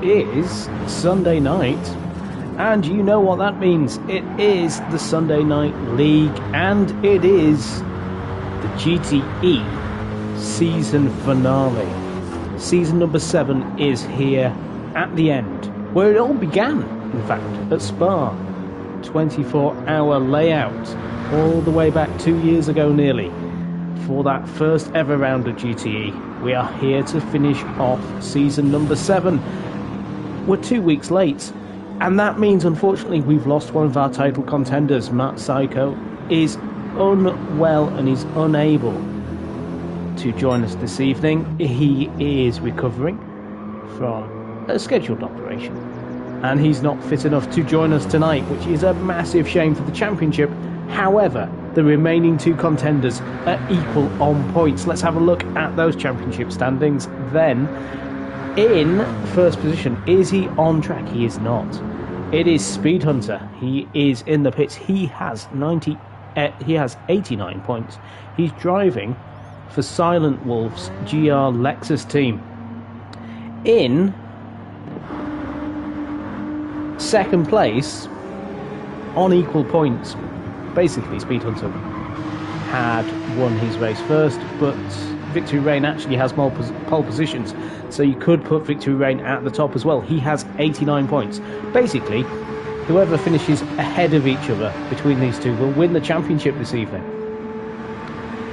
is Sunday night, and you know what that means. It is the Sunday Night League, and it is the GTE season finale. Season number 7 is here at the end, where it all began, in fact, at Spa. 24-hour layout, all the way back 2 years ago nearly, for that first ever round of GTE. We are here to finish off season number 7. We're 2 weeks late, and that means unfortunately we've lost one of our title contenders. Matt Psycho is unwell and is unable to join us this evening. He is recovering from a scheduled operation, and he's not fit enough to join us tonight, which is a massive shame for the championship. However, the remaining 2 contenders are equal on points. Let's have a look at those championship standings then. In first position, is he on track? He is not. It is Speed Hunter. He is in the pits. He has 89 points. He's driving for Silent Wolf's GR Lexus team. In second place, on equal points, basically Speed Hunter had won his race first, but Victory Rain actually has more pole positions, so you could put Victory Rain at the top as well. He has 89 points. Basically, whoever finishes ahead of each other between these two will win the championship this evening.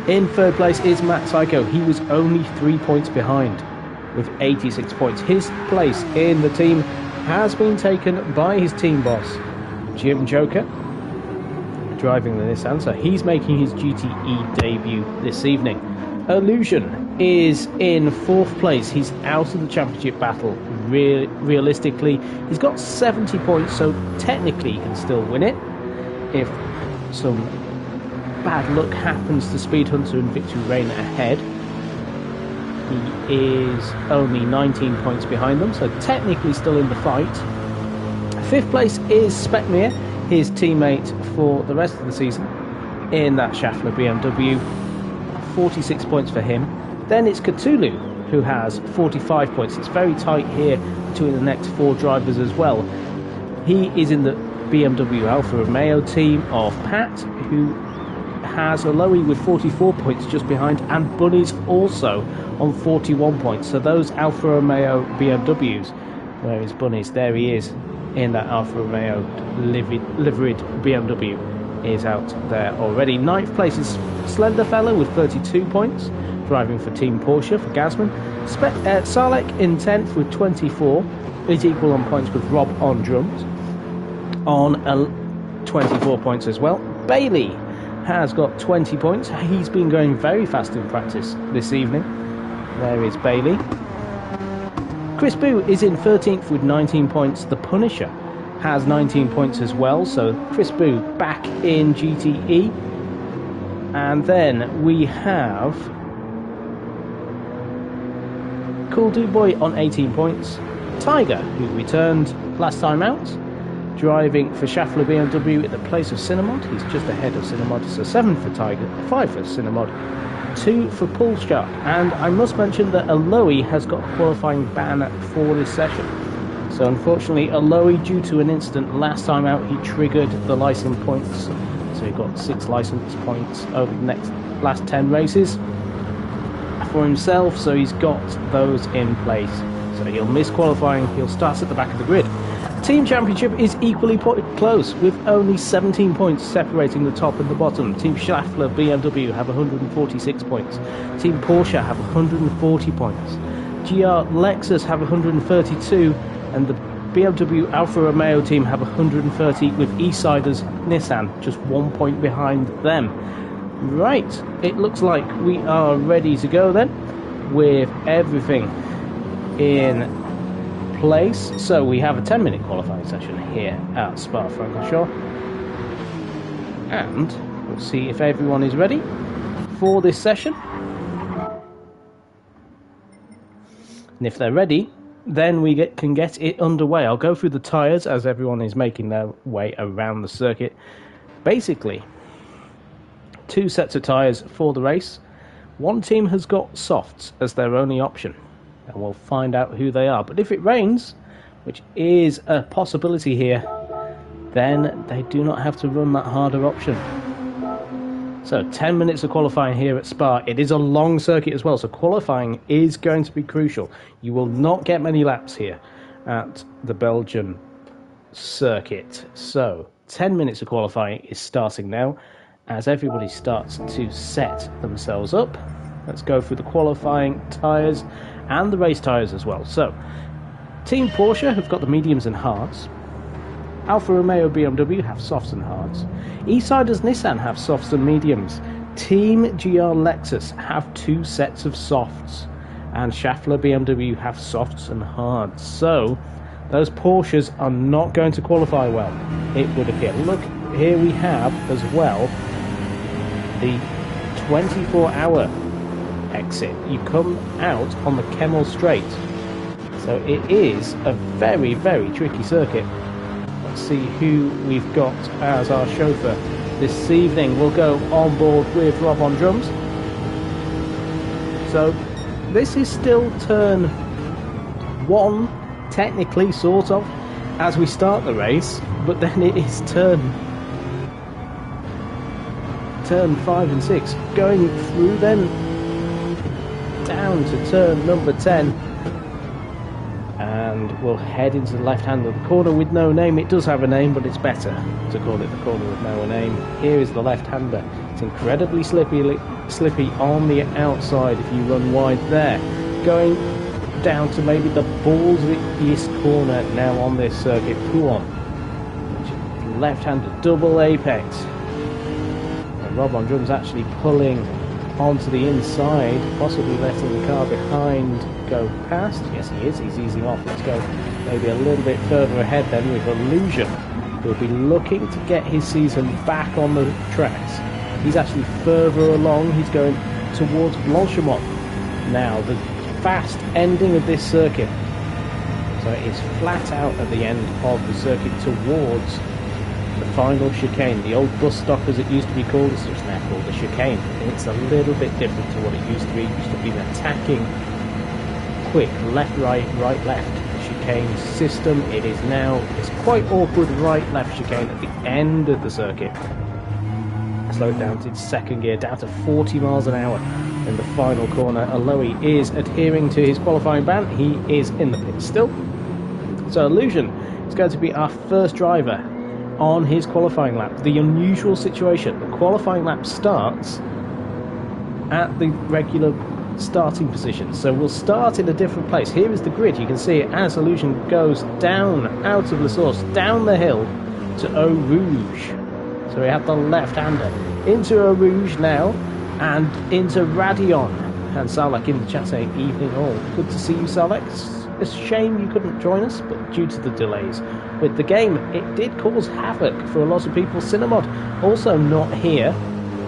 In third place is Matt Psycho. He was only 3 points behind with 86 points. His place in the team has been taken by his team boss, Jim Joker, driving the Nissan, so he's making his GTE debut this evening. Illusion is in fourth place. He's out of the championship battle. Realistically, he's got 70 points, so technically he can still win it if some bad luck happens to Speed Hunter and Victory Rain ahead. He is only 19 points behind them, so technically still in the fight. Fifth place is Specmere, his teammate for the rest of the season in that Schaeffler BMW. 46 points for him. Then it's Cthulhu, who has 45 points. It's very tight here between the next 4 drivers as well. He is in the BMW Alfa Romeo team of Pat, who has Aloe with 44 points just behind, and Bunny's also on 41 points. So those Alfa Romeo BMWs, where is Bunny's? There he is in that Alfa Romeo liveried BMW, is out there already. Ninth place is Slenderfellow with 32 points, driving for Team Porsche for Gazman. Salek in 10th with 24, is equal on points with Rob on drums on 24 points as well. Bailey has got 20 points. He's been going very fast in practice this evening. There is Bailey. Chris Boo is in 13th with 19 points. The Punisher has 19 points as well, so Chris Boo back in GTE. And then we have Cool Dude Boy on 18 points. Tiger, who returned last time out, driving for Schaeffler BMW at the place of Cinemod. He's just ahead of Cinemod, so 7 for Tiger, 5 for Cinemod, 2 for Poolshark. And I must mention that Aloe has got a qualifying ban for this session. So unfortunately, Aloe, due to an incident last time out, he triggered the license points. So he got 6 license points over the last 10 races for himself. So he's got those in place. So he'll miss qualifying. He'll start at the back of the grid. Team Championship is equally close, with only 17 points separating the top and the bottom. Team Schaeffler BMW have 146 points. Team Porsche have 140 points. GR Lexus have 132, and the BMW Alfa Romeo team have 130, with Eastsiders Nissan just 1 point behind them. Right, it looks like we are ready to go then, with everything in place. So we have a 10-minute qualifying session here at Spa-Francorchamps, and we'll see if everyone is ready for this session. And if they're ready, then we can get it underway. I'll go through the tyres as everyone is making their way around the circuit. Basically, 2 sets of tyres for the race. One team has got softs as their only option, and we'll find out who they are. But if it rains, which is a possibility here, then they do not have to run that harder option. So 10 minutes of qualifying here at Spa. It is a long circuit as well, so qualifying is going to be crucial. You will not get many laps here at the Belgian circuit. So 10 minutes of qualifying is starting now as everybody starts to set themselves up. Let's go through the qualifying tyres and the race tyres as well. So Team Porsche have got the mediums and hards. Alfa Romeo BMW have softs and hards. E-Siders Nissan have softs and mediums. Team GR Lexus have 2 sets of softs. And Schaeffler BMW have softs and hards. So those Porsches are not going to qualify well, it would appear. Look, here we have as well the 24-hour exit. You come out on the Kemmel Straight. So it is a very, very tricky circuit. Let's see who we've got as our chauffeur this evening. We'll go on board with Rob on drums. So this is still turn 1, technically, sort of, as we start the race, but then it is turn 5 and 6, going through then down to turn number 10. And we'll head into the left hand of the corner with no name. It does have a name, but it's better to call it the corner with no name. Here is the left-hander. It's incredibly slippy on the outside if you run wide there. Going down to maybe the ballsiest corner now on this circuit, Pouon. Left-hander double apex. And Rob on drums actually pulling onto the inside, possibly letting the car behind go past. Yes, he is. He's easing off. Let's go maybe a little bit further ahead then with Illusion. He'll be looking to get his season back on the tracks. He's actually further along. He's going towards Blanchemont. Now, the fast ending of this circuit. So it is flat out at the end of the circuit towards the final chicane. The old bus stop, as it used to be called, is just now called the chicane. It's a little bit different to what it used to be. It used to be an attacking, quick left, right, right, left chicane system. It is now, it's quite awkward right, left chicane at the end of the circuit. Slow it down to its second gear, down to 40 miles an hour in the final corner. Aloy is adhering to his qualifying ban. He is in the pit still. So Illusion is going to be our first driver on his qualifying lap. The unusual situation, the qualifying lap starts at the regular starting position, so we'll start in a different place. Here is the grid. You can see it as Illusion goes down out of La Source, down the hill to Eau Rouge. So we have the left-hander into Eau Rouge now and into Radion. And Salak in the chat saying evening all. Good to see you, Salak. It's a shame you couldn't join us, but due to the delays with the game, it did cause havoc for a lot of people. Cinemod also not here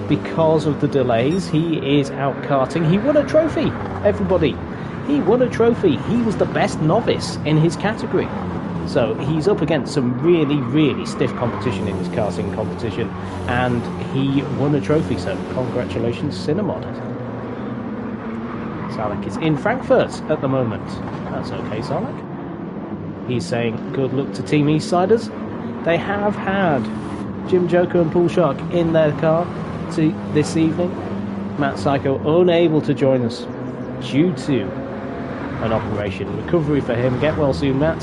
because of the delays. He is out karting. He won a trophy, everybody. He won a trophy. He was the best novice in his category. So he's up against some really, really stiff competition in his karting competition, and he won a trophy, so congratulations, Cinemod. Salak is in Frankfurt at the moment. That's okay, Salak. He's saying good luck to Team Eastsiders. They have had Jim Joker and Pool Shark in their car this evening. Matt Psycho unable to join us due to an operation. Recovery for him. Get well soon, Matt.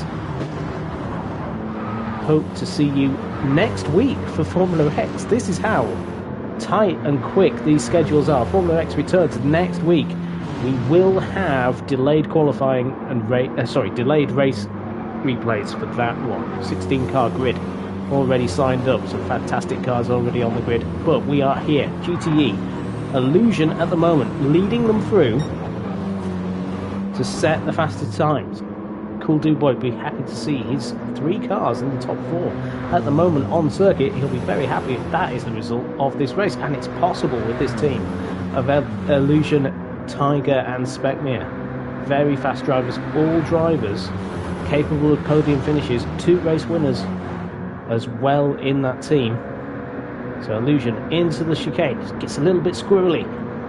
Hope to see you next week for Formula X. This is how tight and quick these schedules are. Formula X returns next week. We will have delayed qualifying and delayed race replays for that one. 16-car grid already signed up. Some fantastic cars already on the grid. But we are here. GTE Illusion at the moment, leading them through to set the fastest times. Cool Dude Boy will be happy to see his 3 cars in the top 4 at the moment on circuit. He'll be very happy if that is the result of this race, and it's possible with this team of Illusion, Tiger and Specmere. Very fast drivers, all drivers capable of podium finishes, 2 race winners as well in that team. So Illusion into the chicane, gets a little bit squirrely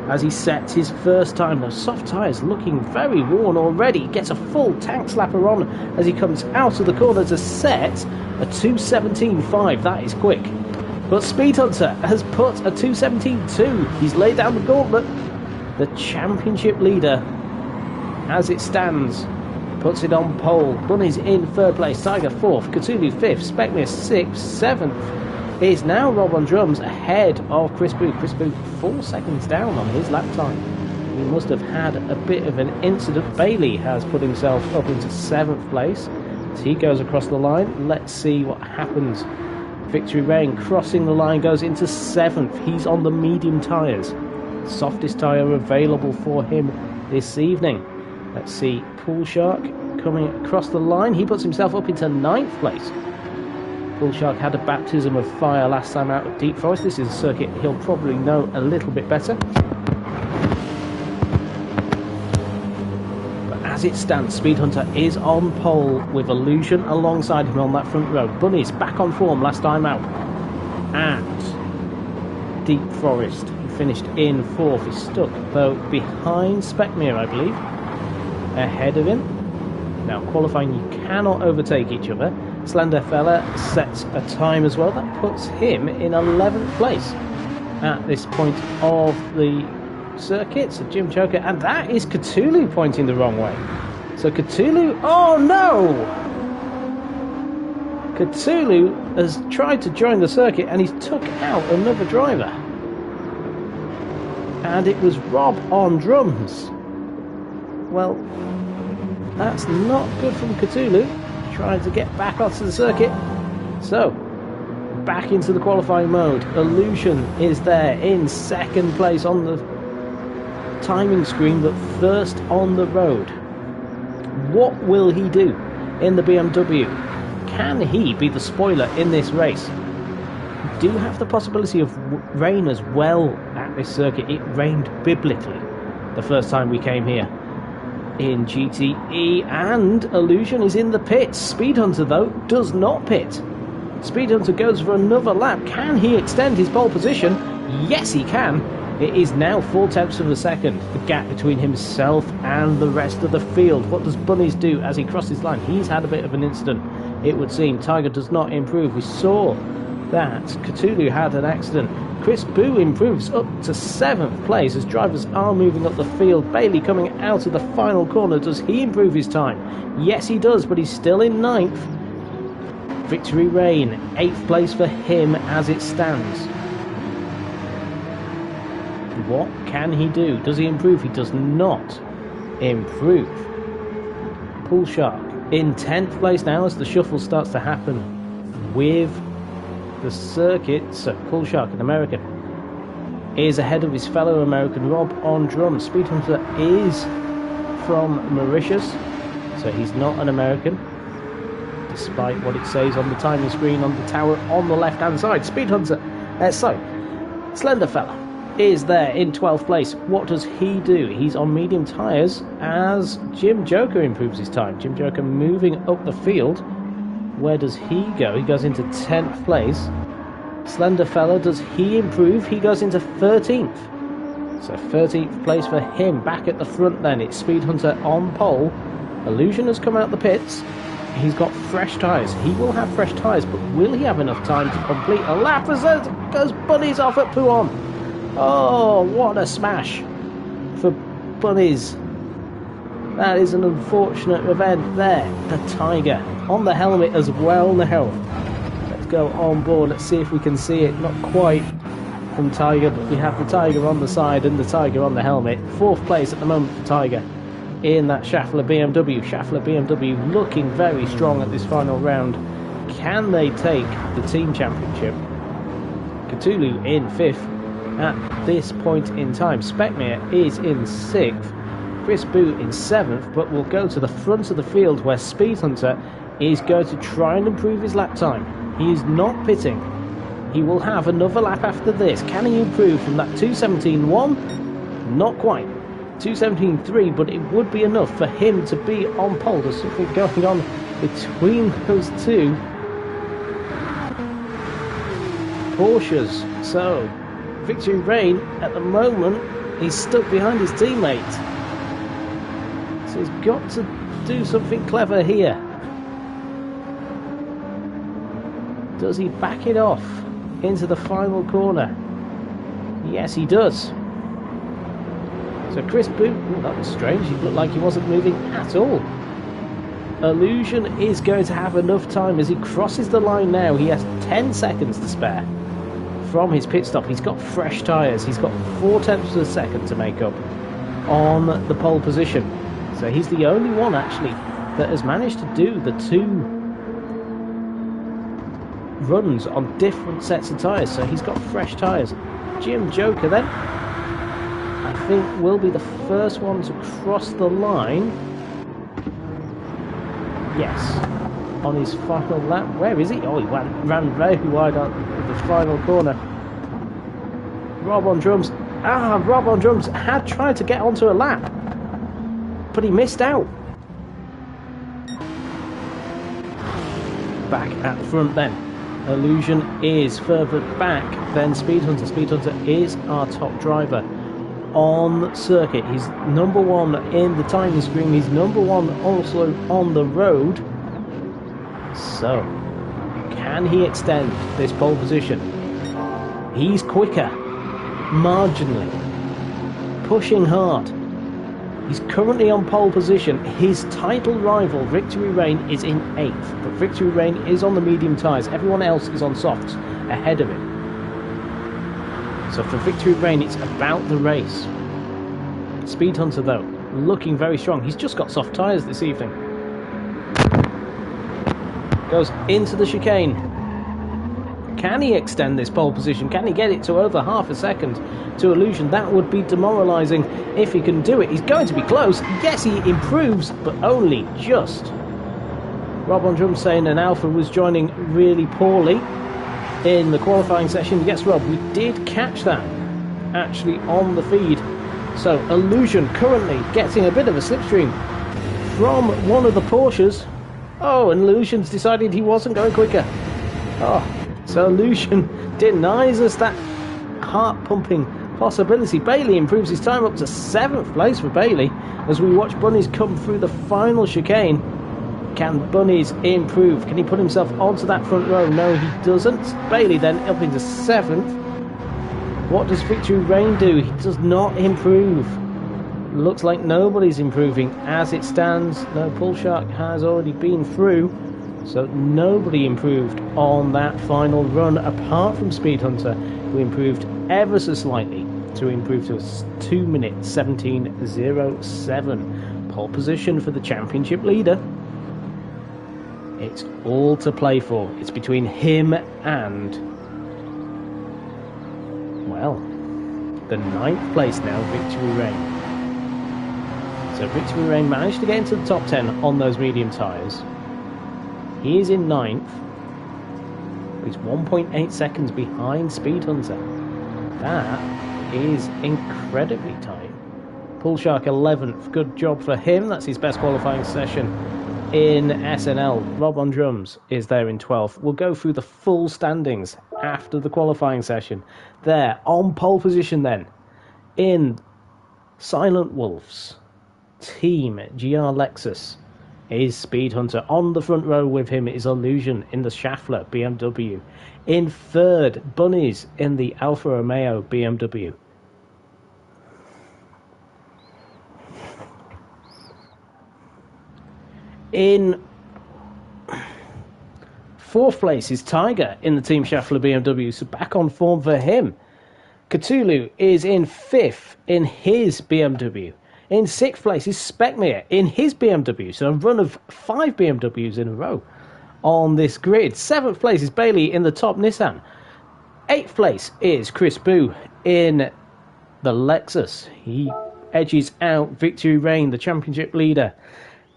as he sets his first time. Those soft tyres looking very worn already. He gets a full tank slapper on as he comes out of the corner to set a 2:17.5. That is quick. But Speed Hunter has put a 2:17.2. He's laid down the gauntlet. The championship leader, as it stands, puts it on pole. Bunny's in third place, Tiger fourth, Cthulhu fifth, Specmere sixth, seventh is now Rob on drums ahead of Chris Boo. Chris Boo 4 seconds down on his lap time. He must have had a bit of an incident. Bailey has put himself up into 7th place as he goes across the line. Let's see what happens. Victory Rain crossing the line, goes into 7th. He's on the medium tyres. Softest tyre available for him this evening. Let's see, Pool Shark coming across the line. He puts himself up into 9th place. Pool Shark had a baptism of fire last time out of Deep Forest. This is a circuit he'll probably know a little bit better. But as it stands, Speed Hunter is on pole with Illusion alongside him on that front row. Bunny's back on form last time out at Deep Forest. He finished in 4th. He's stuck, though, behind Specmere, I believe. Ahead of him. Now, qualifying, you cannot overtake each other. Slender Fella sets a time as well. That puts him in 11th place at this point of the circuit. So Jim Joker, and that is Cthulhu pointing the wrong way. So Cthulhu, oh no! Cthulhu has tried to join the circuit and he's took out another driver. And it was Rob on drums. Well, that's not good from Cthulhu. Trying to get back onto the circuit. So, back into the qualifying mode. Illusion is there in 2nd place on the timing screen, but first on the road. What will he do in the BMW? Can he be the spoiler in this race? We do have the possibility of rain as well at this circuit. It rained biblically the first time we came here in GTE, and Illusion is in the pits. Speed Hunter, though, does not pit. Speed Hunter goes for another lap. Can he extend his pole position? Yes, he can. It is now 4/10 of a second, the gap between himself and the rest of the field. What does Bunnies do as he crosses the line? He's had a bit of an incident, it would seem. Tiger does not improve. We saw that Cthulhu had an accident. Chris Boo improves up to 7th place as drivers are moving up the field. Bailey coming out of the final corner. Does he improve his time? Yes, he does, but he's still in 9th. Victory Rain, 8th place for him as it stands. What can he do? Does he improve? He does not improve. Pool Shark in 10th place now as the shuffle starts to happen with the circuit. So Pool Shark, an American, is ahead of his fellow American Rob on drums. Speed Hunter is from Mauritius, so he's not an American, despite what it says on the timing screen on the tower on the left hand side. Speed Hunter, Slender Fella is there in 12th place. What does he do? He's on medium tyres as Jim Joker improves his time. Jim Joker moving up the field. Where does he go? He goes into 10th place. Slender Fella, does he improve? He goes into 13th. So 13th place for him. Back at the front then, it's Speed Hunter on pole. Illusion has come out the pits. He's got fresh tyres. He will have fresh tyres, but will he have enough time to complete a lap as there goes Bunnies off at Pouon? Oh, what a smash for Bunnies. That is an unfortunate event there. The Tiger on the helmet as well now. Let's go on board. Let's see if we can see it. Not quite from Tiger, but we have the Tiger on the side and the Tiger on the helmet. 4th place at the moment for Tiger in that Schaeffler BMW. Schaeffler BMW looking very strong at this final round. Can they take the team championship? Cthulhu in 5th at this point in time. Specmere is in 6th. Chris Boo in 7th, but will go to the front of the field where Speed Hunter is going to try and improve his lap time. He is not pitting. He will have another lap after this. Can he improve from that 2:17.1? Not quite. 2:17.3, but it would be enough for him to be on pole. There's something going on between those two Porsches. So, Victory Rain at the moment He's stuck behind his teammate. So he's got to do something clever here. Does he back it off into the final corner? Yes, he does. So Chris Boo, ooh, that was strange. He looked like he wasn't moving at all. Illusion is going to have enough time as he crosses the line now. He has 10 seconds to spare from his pit stop. He's got fresh tyres. He's got 0.4 of a second to make up on the pole position. So he's the only one actually that has managed to do the 2 runs on different sets of tyres. So he's got fresh tyres. Jim Joker then, I think, will be the first one to cross the line. Yes, on his final lap. Where is he? Oh, he ran very wide on the final corner. Rob on drums. Rob on drums had tried to get onto a lap, but he missed out. Back at the front then. Illusion is further back than Speed Hunter. Speed Hunter is our top driver on circuit. He's number 1 in the timing screen. He's number 1 also on the road. So, can he extend this pole position? He's quicker, marginally, pushing hard. He's currently on pole position. His title rival, Victory Rain, is in 8th, but Victory Rain is on the medium tyres. Everyone else is on softs ahead of him. So for Victory Rain, it's about the race. Speed Hunter, though, looking very strong. He's just got soft tyres this evening. Goes into the chicane. Can he extend this pole position? Can he get it to over half a second to Illusion? That would be demoralising if he can do it. He's going to be close. Yes, he improves, but only just. Rob on drums saying an Alpha was joining really poorly in the qualifying session. Yes, Rob, we did catch that actually on the feed. So Illusion currently getting a bit of a slipstream from one of the Porsches. Oh, and Illusion's decided he wasn't going quicker. Oh, so Illusion denies us that heart-pumping possibility. Bailey improves his time up to 7th place for Bailey as we watch Bunnies come through the final chicane. Can Bunnies improve? Can he put himself onto that front row? No, he doesn't. Bailey then up into 7th. What does Victory Rain do? He does not improve. Looks like nobody's improving as it stands. No, Pull Shark has already been through, so nobody improved on that final run apart from Speed Hunter, who improved ever so slightly to improve to a 2 minute 17.07. Pole position for the championship leader. It's all to play for. It's between him and, well, the 9th place now, Victory Rain. So Victory Rain managed to get into the top 10 on those medium tyres. He is in 9th. He's 1.8 seconds behind Speed Hunter. That is incredibly tight. Pull Shark 11th. Good job for him. That's his best qualifying session in SNL. Rob on drums is there in 12th. We'll go through the full standings after the qualifying session. There, on pole position then, in Silent Wolves Team GR Lexus is Speed Hunter. On the front row with him is Illusion in the Schaeffler BMW. In 3rd, Bunnies in the Alfa Romeo BMW. In 4th place is Tiger in the Team Schaeffler BMW, so back on form for him. Cthulhu is in 5th in his BMW. In 6th place is Speckmere in his BMW, so a run of 5 BMWs in a row on this grid. 7th place is Bailey in the top Nissan. 8th place is Chris Boo in the Lexus. He edges out Victory Rain, the championship leader,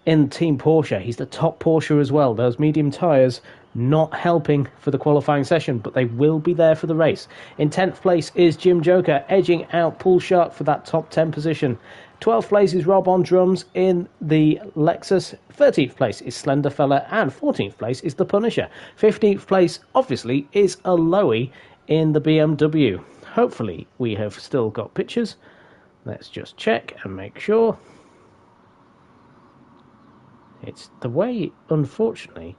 in Team Porsche. He's the top Porsche as well. Those medium tyres not helping for the qualifying session, but they will be there for the race. In 10th place is Jim Joker, edging out Pull Shark for that top 10 position. 12th place is Rob on drums in the Lexus. 13th place is Slenderfella, and 14th place is the Punisher. 15th place, obviously, is Aloe in the BMW. Hopefully, we have still got pictures Let's just check and make sure. It's the way, unfortunately,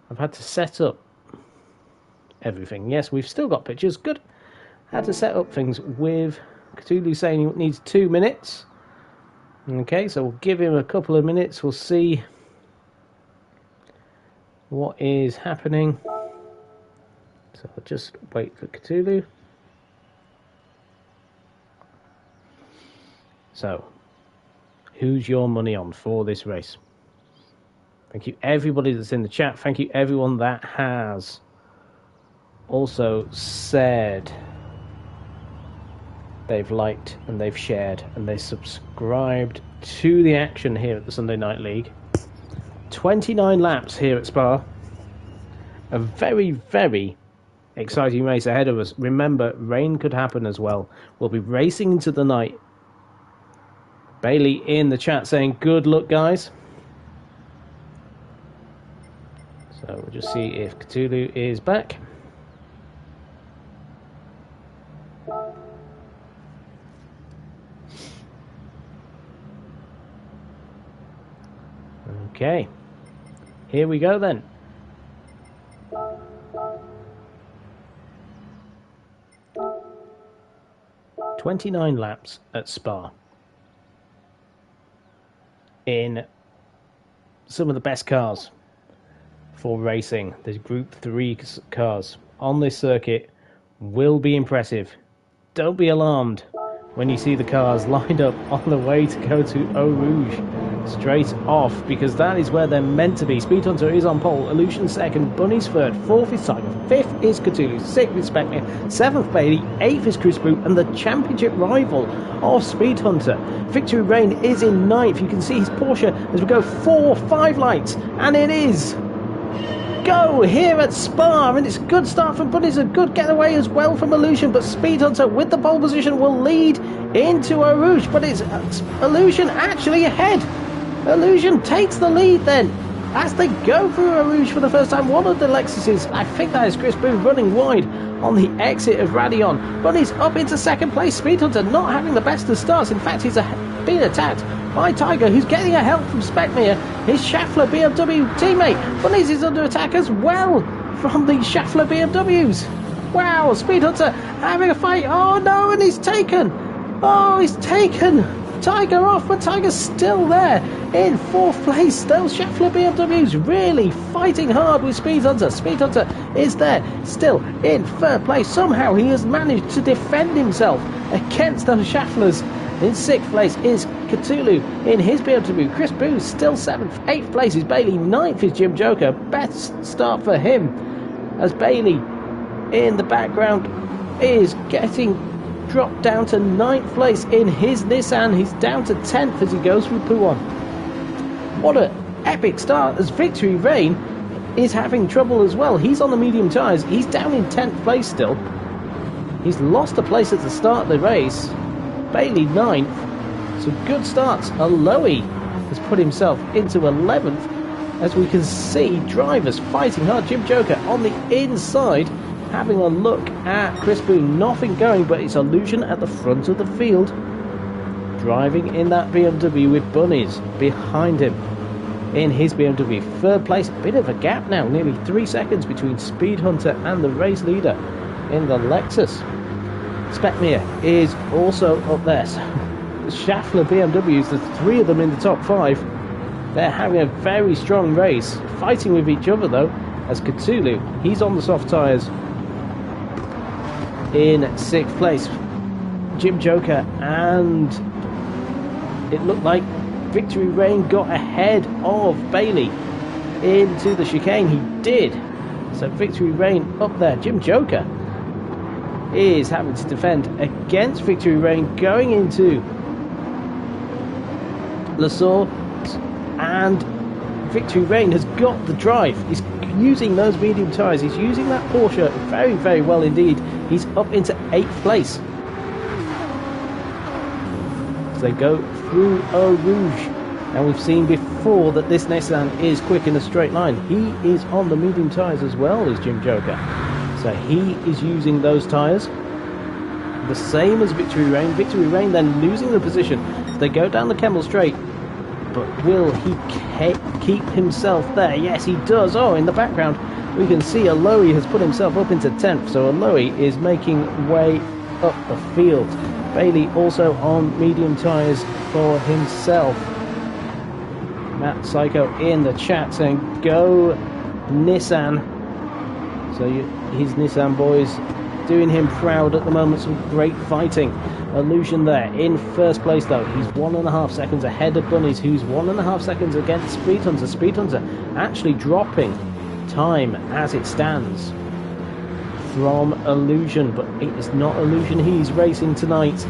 I've had to set up everything. Yes, we've still got pictures. Good. Had to set up things with Cthulhu saying he needs 2 minutes. Okay, so we'll give him a couple of minutes. We'll see what is happening. So I'll just wait for Cthulhu. So, who's your money on for this race? Thank you everybody that's in the chat. Thank you everyone that has also said they've liked and they've shared and they subscribed to the action here at the Sunday Night League. 29 laps here at Spa. A very, very exciting race ahead of us. Remember, rain could happen as well. We'll be racing into the night. Bailey in the chat saying, good luck, guys. So we'll just see if Cthulhu is back. Okay. Here we go then. "29 laps at Spa. In some of the best cars for racing. The Group 3 cars on this circuit will be impressive. Don't be alarmed when you see the cars lined up on the way to go to Eau Rouge straight off, because that is where they're meant to be. Speed Hunter is on pole, Illusion second, Bunny's third, fourth is Tiger, fifth is Cthulhu, sixth is Spectre, seventh Bailey, eighth is Chris Brew, and the championship rival of Speed Hunter, Victory Rain, is in ninth. You can see his Porsche as we go 4-5 lights, and it is go here at Spa, and it's a good start from Bunny's, a good getaway as well from Illusion, but Speed Hunter with the pole position will lead into Eau Rouge, but it's Illusion actually ahead. Illusion takes the lead then as they go through Eau Rouge for the first time. One of the Lexuses, I think that is Chris Boone, running wide on the exit of Radion. Bunny's up into second place. Speed Hunter not having the best of starts. In fact, he's being attacked by Tiger, who's getting a help from Speckmere, his Schaeffler BMW teammate. Bunny's is under attack as well from the Schaeffler BMWs. Wow, Speed Hunter having a fight. Oh no, and he's taken. Oh, he's taken Tiger off, but Tiger's still there in fourth place. Those Schaeffler BMWs really fighting hard with Speed Hunter. Speed Hunter is there, still in third place. Somehow he has managed to defend himself against those Schaefflers. In sixth place is Cthulhu in his BMW. Chris Booth still seventh. Eighth place is Bailey. Ninth is Jim Joker. Best start for him, as Bailey in the background is getting dropped down to ninth place in his Nissan. He's down to 10th as he goes through Pouon. What an epic start, as Victory Rain is having trouble as well. He's on the medium tyres. He's down in 10th place still. He's lost a place at the start of the race. Bailey 9th. Some good starts. Aloe has put himself into 11th. As we can see, drivers fighting hard. Jim Joker on the inside, having a look at Chris Boone. Nothing going, but it's Illusion at the front of the field, driving in that BMW with Bunnies behind him in his BMW. Third place, a bit of a gap now, nearly 3 seconds between Speed Hunter and the race leader in the Lexus. Speckmere is also up there. Schaeffler BMWs, the three of them in the top 5. They're having a very strong race, fighting with each other though, as Cthulhu, he's on the soft tyres in 6th place. Jim Joker, and it looked like Victory Rain got ahead of Bailey into the chicane. He did. So Victory Rain up there. Jim Joker is having to defend against Victory Rain going into Lesaur, and Victory Rain has got the drive. He's using those medium tyres. He's using that Porsche very, very well indeed. He's up into 8th place as they go through Eau Rouge. And we've seen before that this Nissan is quick in a straight line. He is on the medium tyres as well as Jim Joker. So he is using those tyres the same as Victory Rain. Victory Rain then losing the position. They go down the Kemmel Straight, but will he keep himself there? Yes, he does. Oh, in the background, we can see Aloe has put himself up into 10th, so Aloe is making way up the field. Bailey also on medium tyres for himself. Matt Psycho in the chat saying, go Nissan. So his Nissan boys doing him proud at the moment. Some great fighting. Illusion there in first place though. He's 1.5 seconds ahead of Bunnies, who's 1.5 seconds against Speed Hunter. Speed Hunter actually dropping time as it stands from Illusion, but it is not Illusion he's racing tonight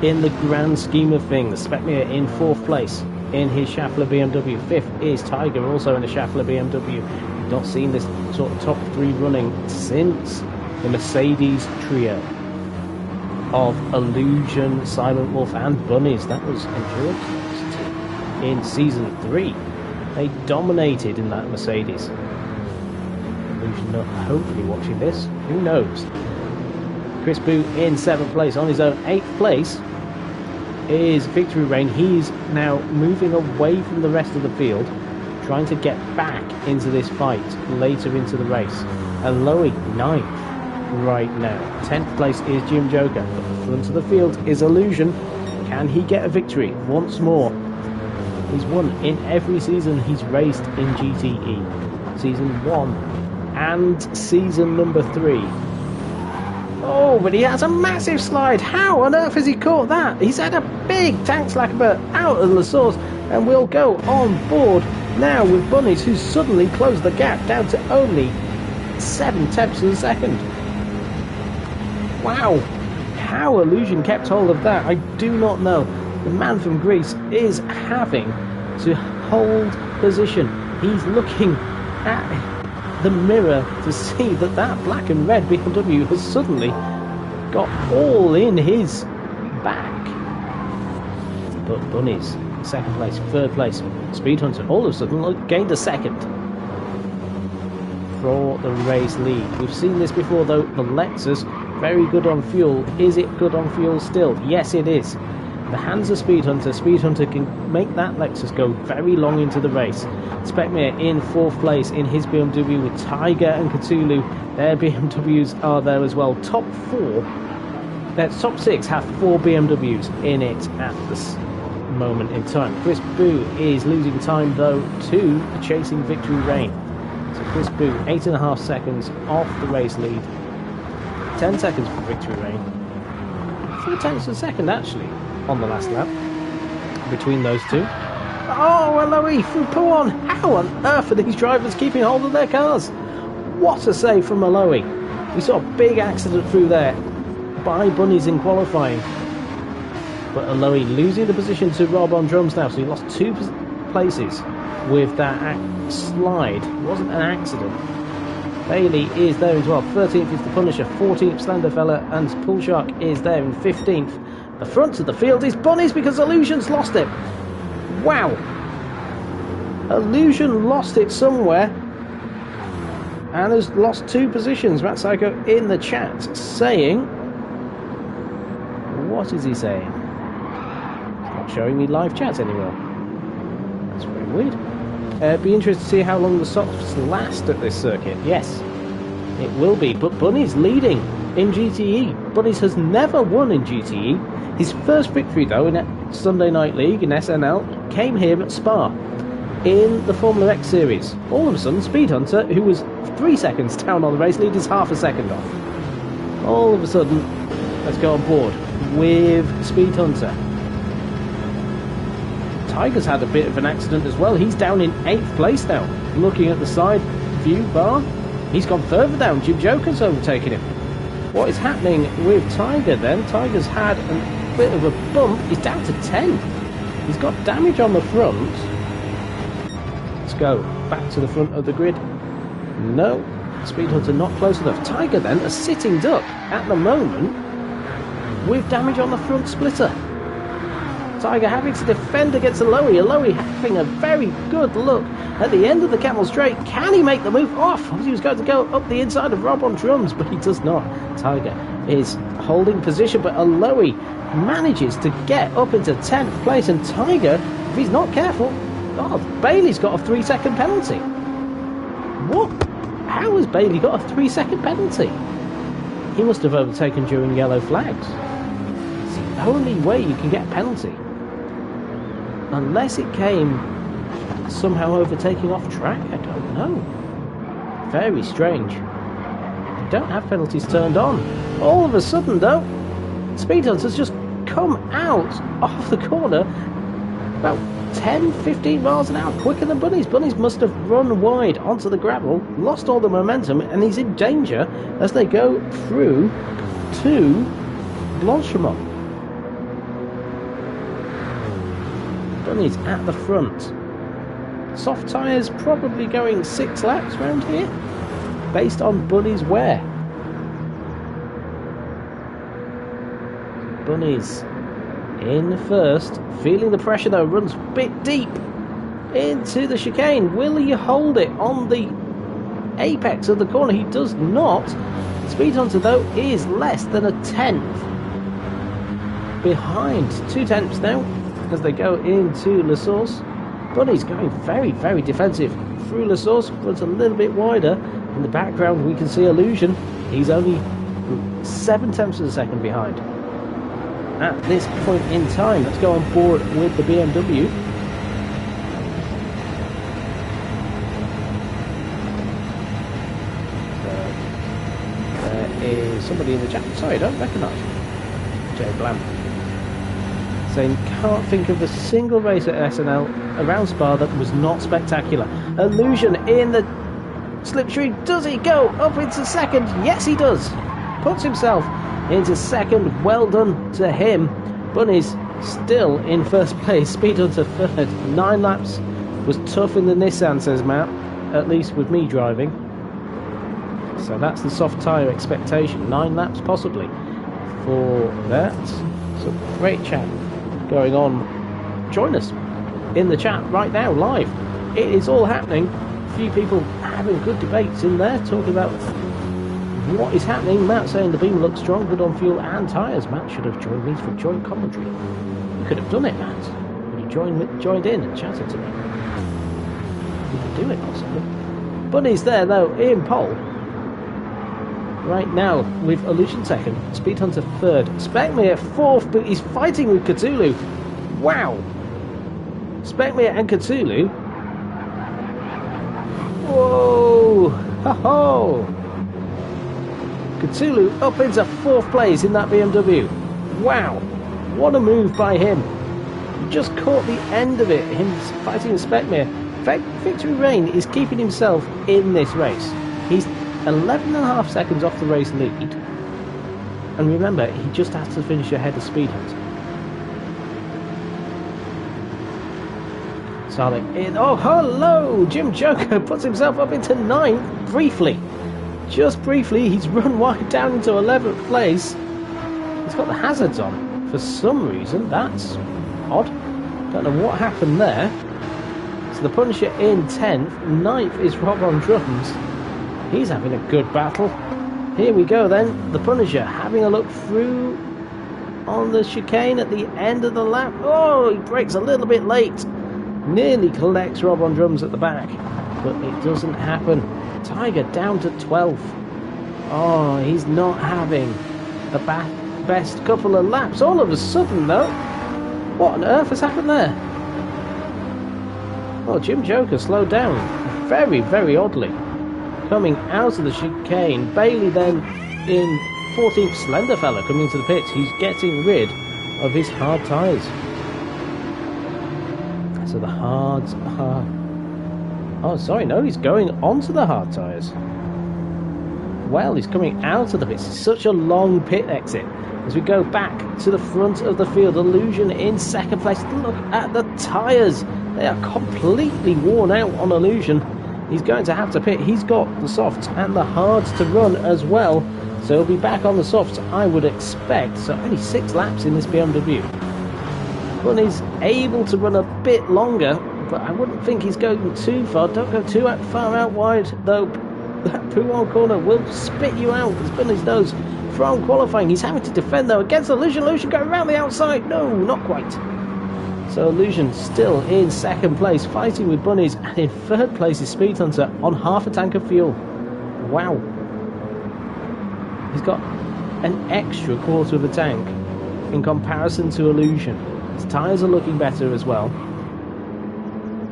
in the grand scheme of things. Specmere in 4th place in his Schaeffler BMW. 5th is Tiger, also in a Schaeffler BMW. We've not seen this sort of top 3 running since the Mercedes trio of Illusion, Silent Wolf and Bunnies. That was Endurance team in season 3. They dominated in that Mercedes. Illusion not hopefully watching this, who knows. Chris Boo in 7th place. On his own 8th place is Victory Rain. He's now moving away from the rest of the field, trying to get back into this fight later into the race. And Loey 9th right now. 10th place is Jim Joker, but the front of the field is Illusion. Can he get a victory once more? He's won in every season he's raced in GTE. Season 1 and season number 3. Oh, but he has a massive slide. How on earth has he caught that? He's had a big tank slacker out of the source, and we'll go on board now with Bunnies, who's suddenly closed the gap down to only 7/10 of a second. Wow. How Illusion kept hold of that, I do not know. The man from Greece is having to hold position. He's looking at the mirror to see that that black and red BMW has suddenly got all in his back. But Bunnies, 2nd place, 3rd place, Speed Hunter all of a sudden gained a 2nd for the race lead. We've seen this before though. The Lexus, very good on fuel. Is it good on fuel still? Yes, it is. The hands of Speed Hunter. Speed Hunter can make that Lexus go very long into the race. Specmere in 4th place in his BMW with Tiger and Cthulhu. Their BMWs are there as well. Top 6 have 4 BMWs in it at this moment in time. Chris Boo is losing time though to chasing Victory Rain. So Chris Boo 8.5 seconds off the race lead. 10 seconds for Victory Rain. 4/10 of a second actually on the last lap between those two. Oh, Aloe from Puon. How on earth are these drivers keeping hold of their cars? What a save from Aloe. We saw a big accident through there by Bunnies in qualifying, but Aloe losing the position to Rob on drums now, so he lost 2 places with that slide. It wasn't an accident. Bailey is there as well. 13th is the Punisher, 14th Slenderfella, and Poolshark is there in 15th. The front of the field is Bunnies because Illusion's lost it. Wow. Illusion lost it somewhere and has lost 2 positions. Matt Psycho in the chat saying... What is he saying? It's not showing me live chat anymore. That's very weird. Be interested to see how long the softs last at this circuit. Yes, it will be. But Bunny's leading in GTE. Bunny's has never won in GTE. His first victory, though, in Sunday Night League in SNL came here at Spa in the Formula X Series. All of a sudden, Speed Hunter, who was 3 seconds down on the race lead, is half a second off. All of a sudden, let's go on board with Speed Hunter. Tiger's had a bit of an accident as well. He's down in 8th place now. Looking at the side view bar, he's gone further down. Jim Joker's overtaken him. What is happening with Tiger then? Tiger's had a bit of a bump. He's down to 10. He's got damage on the front. Let's go back to the front of the grid. No, Speed Hunter not close enough. Tiger then, a sitting duck at the moment with damage on the front splitter. Tiger having to defend against Aloe. Aloe having a very good look at the end of the Kemmel Straight. Can he make the move off? He was going to go up the inside of Rob on drums, but he does not. Tiger is holding position, but Aloe manages to get up into 10th place, and Tiger, if he's not careful, oh, Bailey's got a 3-second penalty. What? How has Bailey got a 3-second penalty? He must have overtaken during yellow flags. It's the only way you can get a penalty. Unless it came somehow overtaking off track, I don't know. Very strange. They don't have penalties turned on. All of a sudden, though, Speed Hunter's just come out off the corner about 10-15 miles an hour quicker than Bunny's. Bunny's must have run wide onto the gravel, lost all the momentum, and he's in danger as they go through to Blanchemont. Bunny's at the front. Soft tyres probably going 6 laps around here, based on Bunny's wear. Bunny's in first, feeling the pressure though, runs a bit deep into the chicane. Will he hold it on the apex of the corner? He does not. Speed Hunter though is less than a 10th behind, 2 tenths now as they go into La Source. Bunny's going very, very defensive through La Source, runs a little bit wider. In the background we can see Illusion. He's only 7 tenths of a second behind. At this point in time, let's go on board with the BMW. There is somebody in the chat. Sorry, I don't recognise you. Jay Blam. Saying, can't think of a single race at SNL around Spa that was not spectacular. Illusion in the slipstream. Does he go up into second? Yes, he does. Puts himself into second. Well done to him. Bunny's still in first place. Speed Hunter third. 9 laps was tough in the Nissan, says Matt, at least with me driving. So that's the soft tyre expectation. 9 laps possibly for that. So great chat going on. Join us in the chat right now, live. It is all happening. A few people having good debates in there, talking about what is happening. Matt saying the beam looks strong, good on fuel and tyres. Matt should have joined me for joint commentary. You could have done it, Matt. Would you joined in and chatted to me? You could do it possibly. Bunny's there though, in pole. Right now with Illusion second, Speed Hunter third, Specmere fourth, but he's fighting with Cthulhu. Wow! Specmere and Cthulhu. Whoa! Ho-ho! Cthulhu up into 4th place in that BMW. Wow! What a move by him. Just caught the end of it, him fighting with Specmere. In fact, Victory Rain is keeping himself in this race. He's 11.5 seconds off the race lead. And remember, he just has to finish ahead of Speed Hunter. Starling in. Oh, hello! Jim Joker puts himself up into 9th briefly. Just briefly, he's run wide down into 11th place. He's got the hazards on for some reason. That's odd. Don't know what happened there. So the Punisher in 10th. 9th is Rob on drums. He's having a good battle. Here we go then. The Punisher having a look through on the chicane at the end of the lap. Oh, he brakes a little bit late. Nearly collects Rob on drums at the back, but it doesn't happen. Tiger down to 12th. Oh, he's not having the best couple of laps. All of a sudden, though, what on earth has happened there? Well, Jim Joker slowed down very, very oddly. Coming out of the chicane, Bailey then in 14th, Slenderfella coming into the pits. He's getting rid of his hard tyres. So the hards are... Oh, sorry, no, he's going onto the hard tyres. Well, he's coming out of the pits. It's such a long pit exit. As we go back to the front of the field, Illusion in 2nd place. Look at the tyres. They are completely worn out on Illusion. He's going to have to pit. He's got the softs and the hards to run as well. So he'll be back on the softs, I would expect. So only 6 laps in this BMW. Bunny's able to run a bit longer, but I wouldn't think he's going too far. Don't go too far out wide, though. That Pouin corner will spit you out, as Bunny's knows. from qualifying. He's having to defend though against Illusion. Illusion going around the outside. No, not quite. So Illusion still in second place, fighting with Bunnies, and in third place is Speed Hunter on half a tank of fuel. Wow. He's got an extra quarter of a tank in comparison to Illusion. His tyres are looking better as well.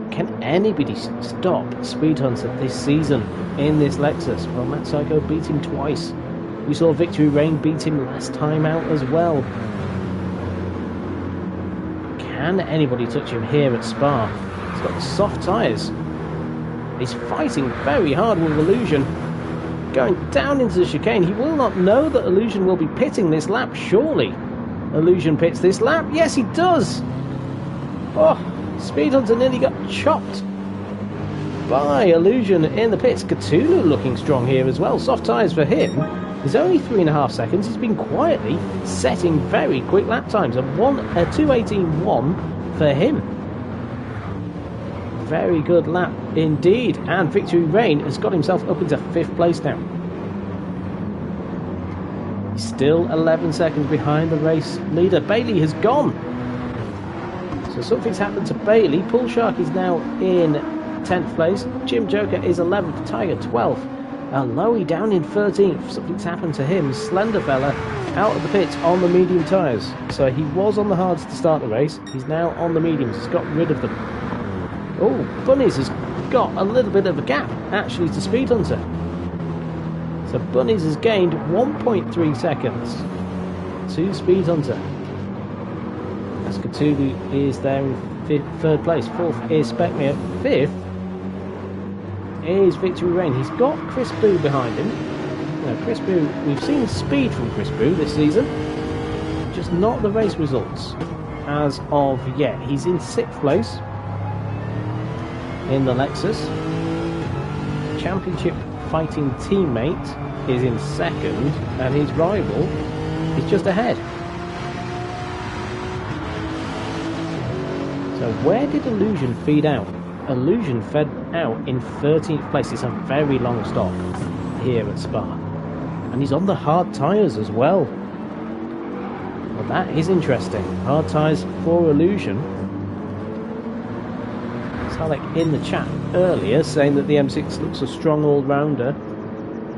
Can anybody stop Speed Hunter this season in this Lexus? Well, Matt Psycho beat him twice. We saw Victory Rain beat him last time out as well. Can anybody touch him here at Spa? He's got soft tyres. He's fighting very hard with Illusion. Going down into the chicane. He will not know that Illusion will be pitting this lap, surely. Illusion pits this lap. Yes, he does. Oh, Speed Hunter nearly got chopped by Illusion in the pits. Cthulhu looking strong here as well. Soft tyres for him. There's only 3.5 seconds. He's been quietly setting very quick lap times. A 2:18.1 for him. Very good lap indeed. And Victory Rain has got himself up into 5th place now. He's still 11 seconds behind the race leader. Bailey has gone. So something's happened to Bailey. Pool Shark is now in 10th place. Jim Joker is 11th. Tiger 12th. Lowy down in 13th. Something's happened to him. Slender fella out of the pits on the medium tyres. So he was on the hards to start the race. He's now on the mediums. He's got rid of them. Oh, Bunnies has got a little bit of a gap actually to Speed Hunter. So Bunnies has gained 1.3 seconds to Speed Hunter. As Cthulhu is there in 3rd place. 4th is Specmere. 5th is Victory Rain. He's got Chris Boo behind him. Now, Chris Boo, we've seen speed from Chris Boo this season, just not the race results as of yet. He's in 6th place in the Lexus. Championship fighting teammate is in 2nd, and his rival is just ahead. So where did Illusion feed out? Illusion fed out in 13th place. It's a very long stop here at Spa. And he's on the hard tyres as well. Well, that is interesting. Hard tyres for Illusion. Salek in the chat earlier saying that the M6 looks a strong all-rounder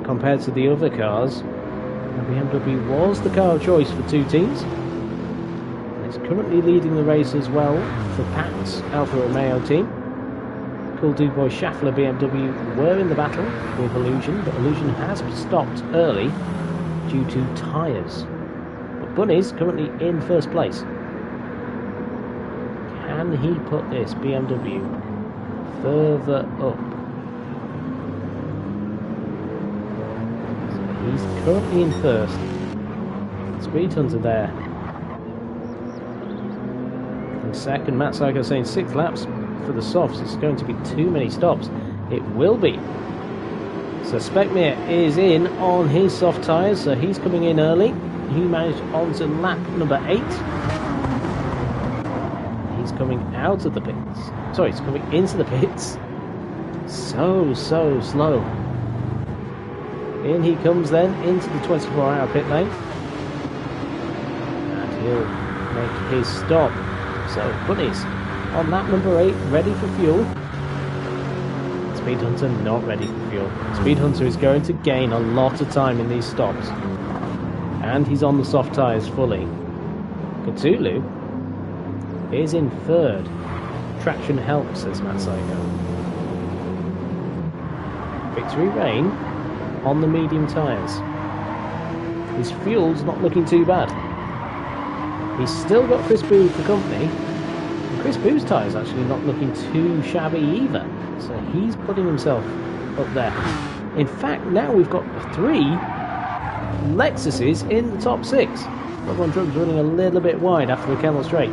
compared to the other cars. The BMW was the car of choice for 2 teams. It's currently leading the race as well for Pat's Alfa Romeo team. Cool Dude Boy Schaffler BMW were in the battle with Illusion, but Illusion has stopped early due to tyres. But Bunny's currently in 1st place. Can he put this BMW further up? So he's currently in 1st. Speed Hunter there. In 2nd, Matt Psycho saying 6 laps. For the softs, it's going to be too many stops. It will be. So Specmere is in on his soft tyres, so he's coming in early. He managed on to lap number 8. He's coming out of the pits. Sorry, he's coming into the pits. So slow. In he comes then into the 24-hour pit lane. And he'll make his stop. So Bunnies on lap number 8, ready for fuel. Speed Hunter not ready for fuel. Speed Hunter is going to gain a lot of time in these stops. And he's on the soft tyres fully. Cthulhu is in 3rd. Traction helps, says Matt Psycho. Victory Rain on the medium tyres. His fuel's not looking too bad. He's still got Chris Boo for company. Chris Boo's tyres actually not looking too shabby either, so he's putting himself up there. In fact, now we've got 3 Lexuses in the top 6. Rob Drug's running a little bit wide after the Camel Straight.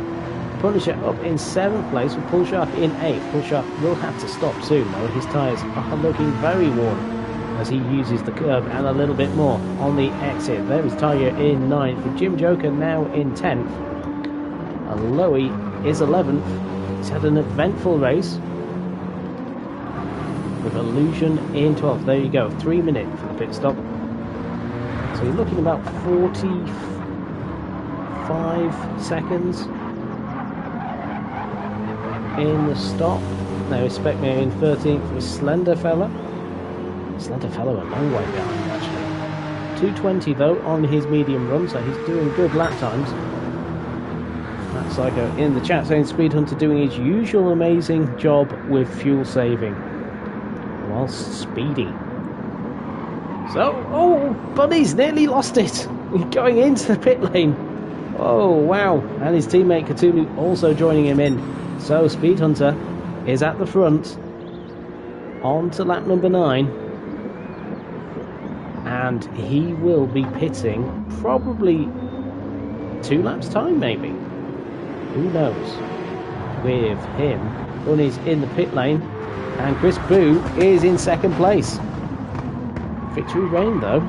Punisher up in 7th place with Pool Shark in 8th. Pool Shark will have to stop soon though. His tyres are looking very worn as he uses the curb and a little bit more on the exit. There is Tiger in 9th with Jim Joker now in 10th. And Lowy is 11th. He's had an eventful race with Illusion in 12th. There you go, 3 minutes for the pit stop. So you're looking about 45 seconds in the stop. Now expect me in 13th with Slender Fella. Slender Fella a long way behind actually. 220 though on his medium run, so he's doing good lap times. Matt Psycho in the chat saying Speed Hunter doing his usual amazing job with fuel saving whilst speedy. So, oh, Bunny's nearly lost it. He's going into the pit lane. Oh, wow. And his teammate Cthulhu also joining him in. So, Speed Hunter is at the front. On to lap number 9. And he will be pitting probably 2 laps time, maybe. Who knows? With him. Bunny's in the pit lane. And Chris Boo is in 2nd place. Victory Rain, though.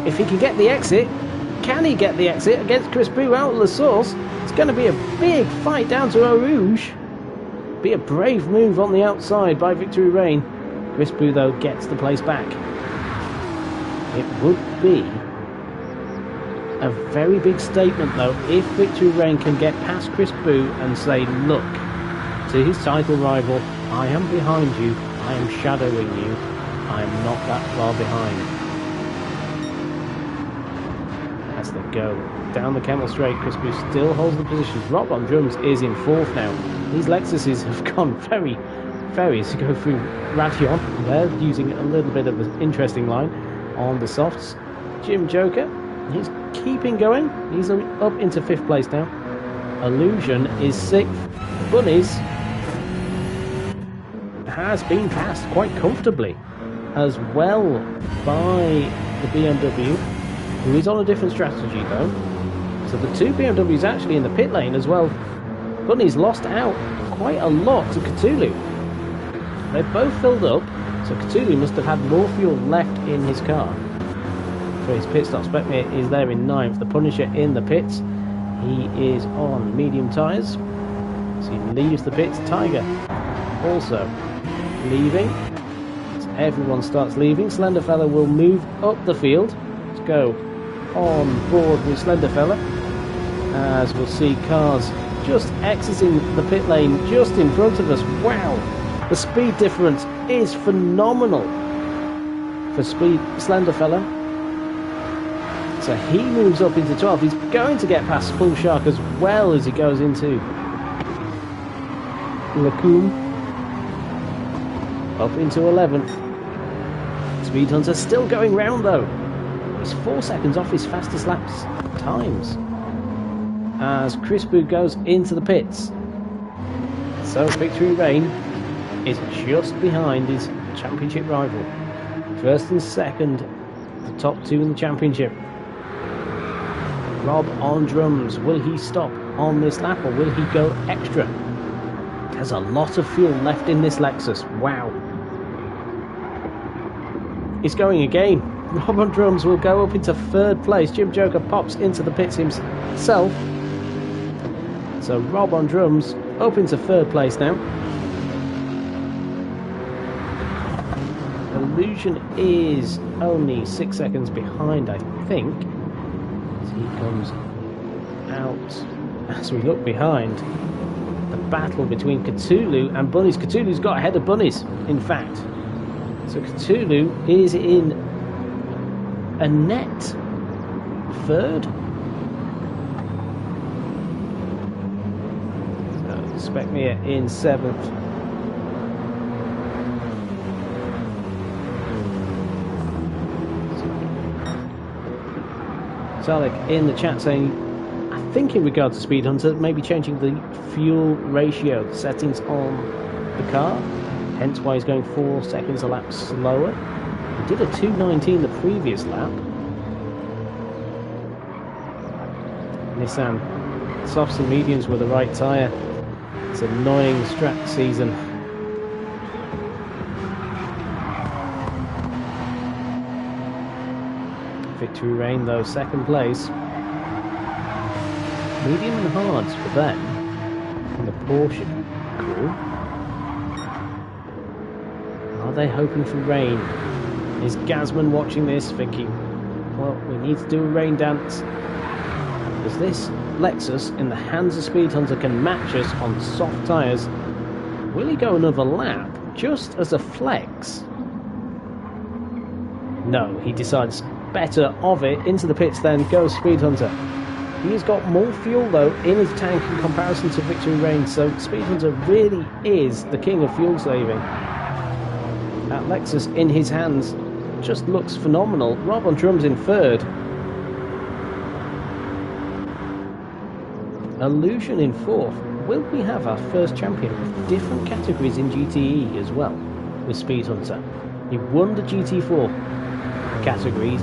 If he can get the exit, can he get the exit against Chris Boo out of the source? It's going to be a big fight down to Eau Rouge. Be a brave move on the outside by Victory Rain. Chris Boo, though, gets the place back. It would be a very big statement, though, if Victory Rain can get past Chris Boo and say, look, to his title rival, I am behind you, I am shadowing you, I am not that far behind. As they go down the Kemmel Straight, Chris Boo still holds the position. Rob on drums is in 4th now. These Lexuses have gone very to go through Radion. They're using a little bit of an interesting line on the softs. Jim Joker, he's keeping going. He's up into 5th place now. Illusion is 6th. Bunnies has been passed quite comfortably as well by the BMW, who is on a different strategy though. So the 2 BMWs actually in the pit lane as well. Bunny's lost out quite a lot to Cthulhu. They've both filled up, so Cthulhu must have had more fuel left in his car for his pit stop. Speckmere is there in 9th. The Punisher in the pits. He is on medium tyres, so he leaves the pits. Tiger also leaving. So everyone starts leaving. Slenderfella will move up the field. Let's go on board with Slenderfella, as we'll see cars just exiting the pit lane just in front of us. Wow, the speed difference is phenomenal for Slenderfella. So he moves up into 12th. He's going to get past Full Shark as well as he goes into Lacombe. Up into 11th. Speed Hunter still going round though. He's 4 seconds off his fastest laps times as Chris Boo goes into the pits. So Victory Rain is just behind his championship rival. 1st and 2nd, the top 2 in the championship. Rob on drums. Will he stop on this lap or will he go extra? There's a lot of fuel left in this Lexus. Wow. He's going again. Rob on drums will go up into 3rd place. Jim Joker pops into the pits himself. So Rob on drums up into 3rd place now. Illusion is only 6 seconds behind, I think. As he comes out. As we look behind, the battle between Cthulhu and Bunnies. Cthulhu's got ahead of Bunnies, in fact. So Cthulhu is in a net 3rd. So Speckmere in 7th. Salek in the chat saying, I think in regard to Speed Hunter, maybe changing the fuel ratio settings on the car, hence why he's going 4 seconds a lap slower. He did a 2:19 the previous lap. Nissan softs and mediums with the right tyre. It's an annoying strat season. Victory Rain though, 2nd place. Medium and hards for them and the Porsche crew. Are they hoping for rain? Is Gazman watching this thinking, Well, we need to do a rain dance. Because this Lexus, in the hands of Speed Hunter, can match us on soft tyres. Will he go another lap, just as a flex? No, he decides better of it. Into the pits then goes Speed Hunter. He's got more fuel though in his tank in comparison to Victory Reign, so Speed Hunter really is the king of fuel saving. That Lexus in his hands just looks phenomenal. Rob on drums in third. Illusion in fourth. Will we have our first champion with different categories in GTE as well with Speed Hunter? He won the GT4 categories,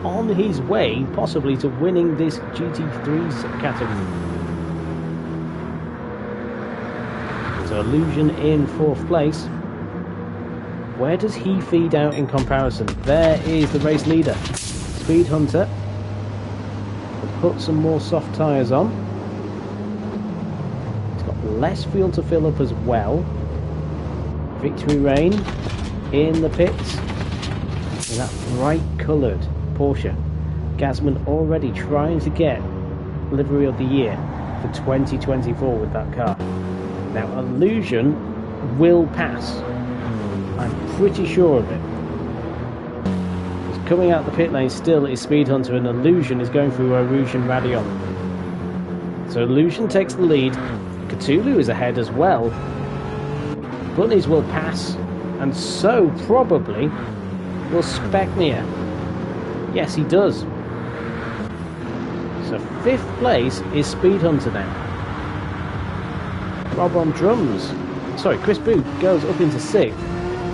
on his way possibly to winning this GT3's category. So Illusion in fourth place. Where does he feed out in comparison? There is the race leader, Speed Hunter. We'll put some more soft tyres on. He's got less fuel to fill up as well. Victory Reign in the pits in that bright coloured Porsche. Gasman already trying to get livery of the year for 2024 with that car. Now Illusion will pass. I'm pretty sure of it. Because coming out the pit lane still is Speed Hunter, and Illusion is going through Illusion Radion. So Illusion takes the lead. Cthulhu is ahead as well. Bunnies will pass, and so probably will Specmia. Yes, he does. So fifth place is Speed Hunter now. Rob on drums. Sorry, Chris Booth goes up into sixth.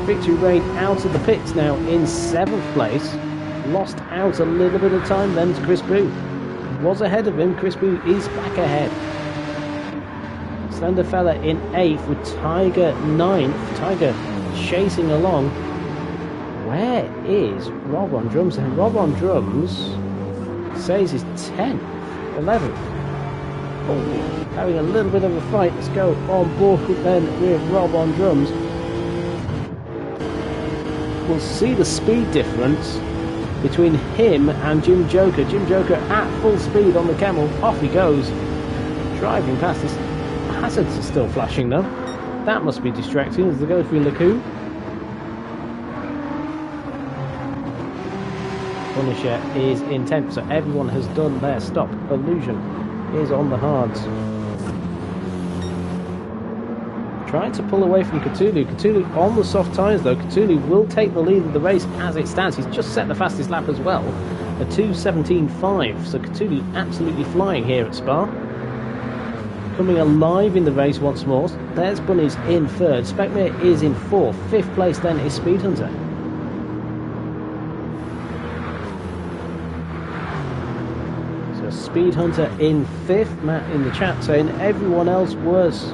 Victory Reign out of the pits now in seventh place. Lost out a little bit of time then to Chris Booth. Was ahead of him. Chris Booth is back ahead. Slender Fella in eighth with Tiger ninth. Tiger chasing along. Where is Rob on drums? And Rob on drums says he's 10th, 11th. Oh, having a little bit of a fight. Let's go on board then with Rob on drums. We'll see the speed difference between him and Jim Joker. Jim Joker at full speed on the Camel. Off he goes. Driving past his hazards are still flashing though. That must be distracting as they go through Lacoon. Punisher is in 10th, so everyone has done their stop. Illusion is on the hards. Trying to pull away from Cthulhu. Cthulhu on the soft tyres though. Cthulhu will take the lead of the race as it stands. He's just set the fastest lap as well. A 2:17.5. So Cthulhu absolutely flying here at Spa. Coming alive in the race once more. There's Bunnies in third. Specmere is in fourth. Fifth place then is Speed Hunter. Speed Hunter in fifth. Matt in the chat saying everyone else worse.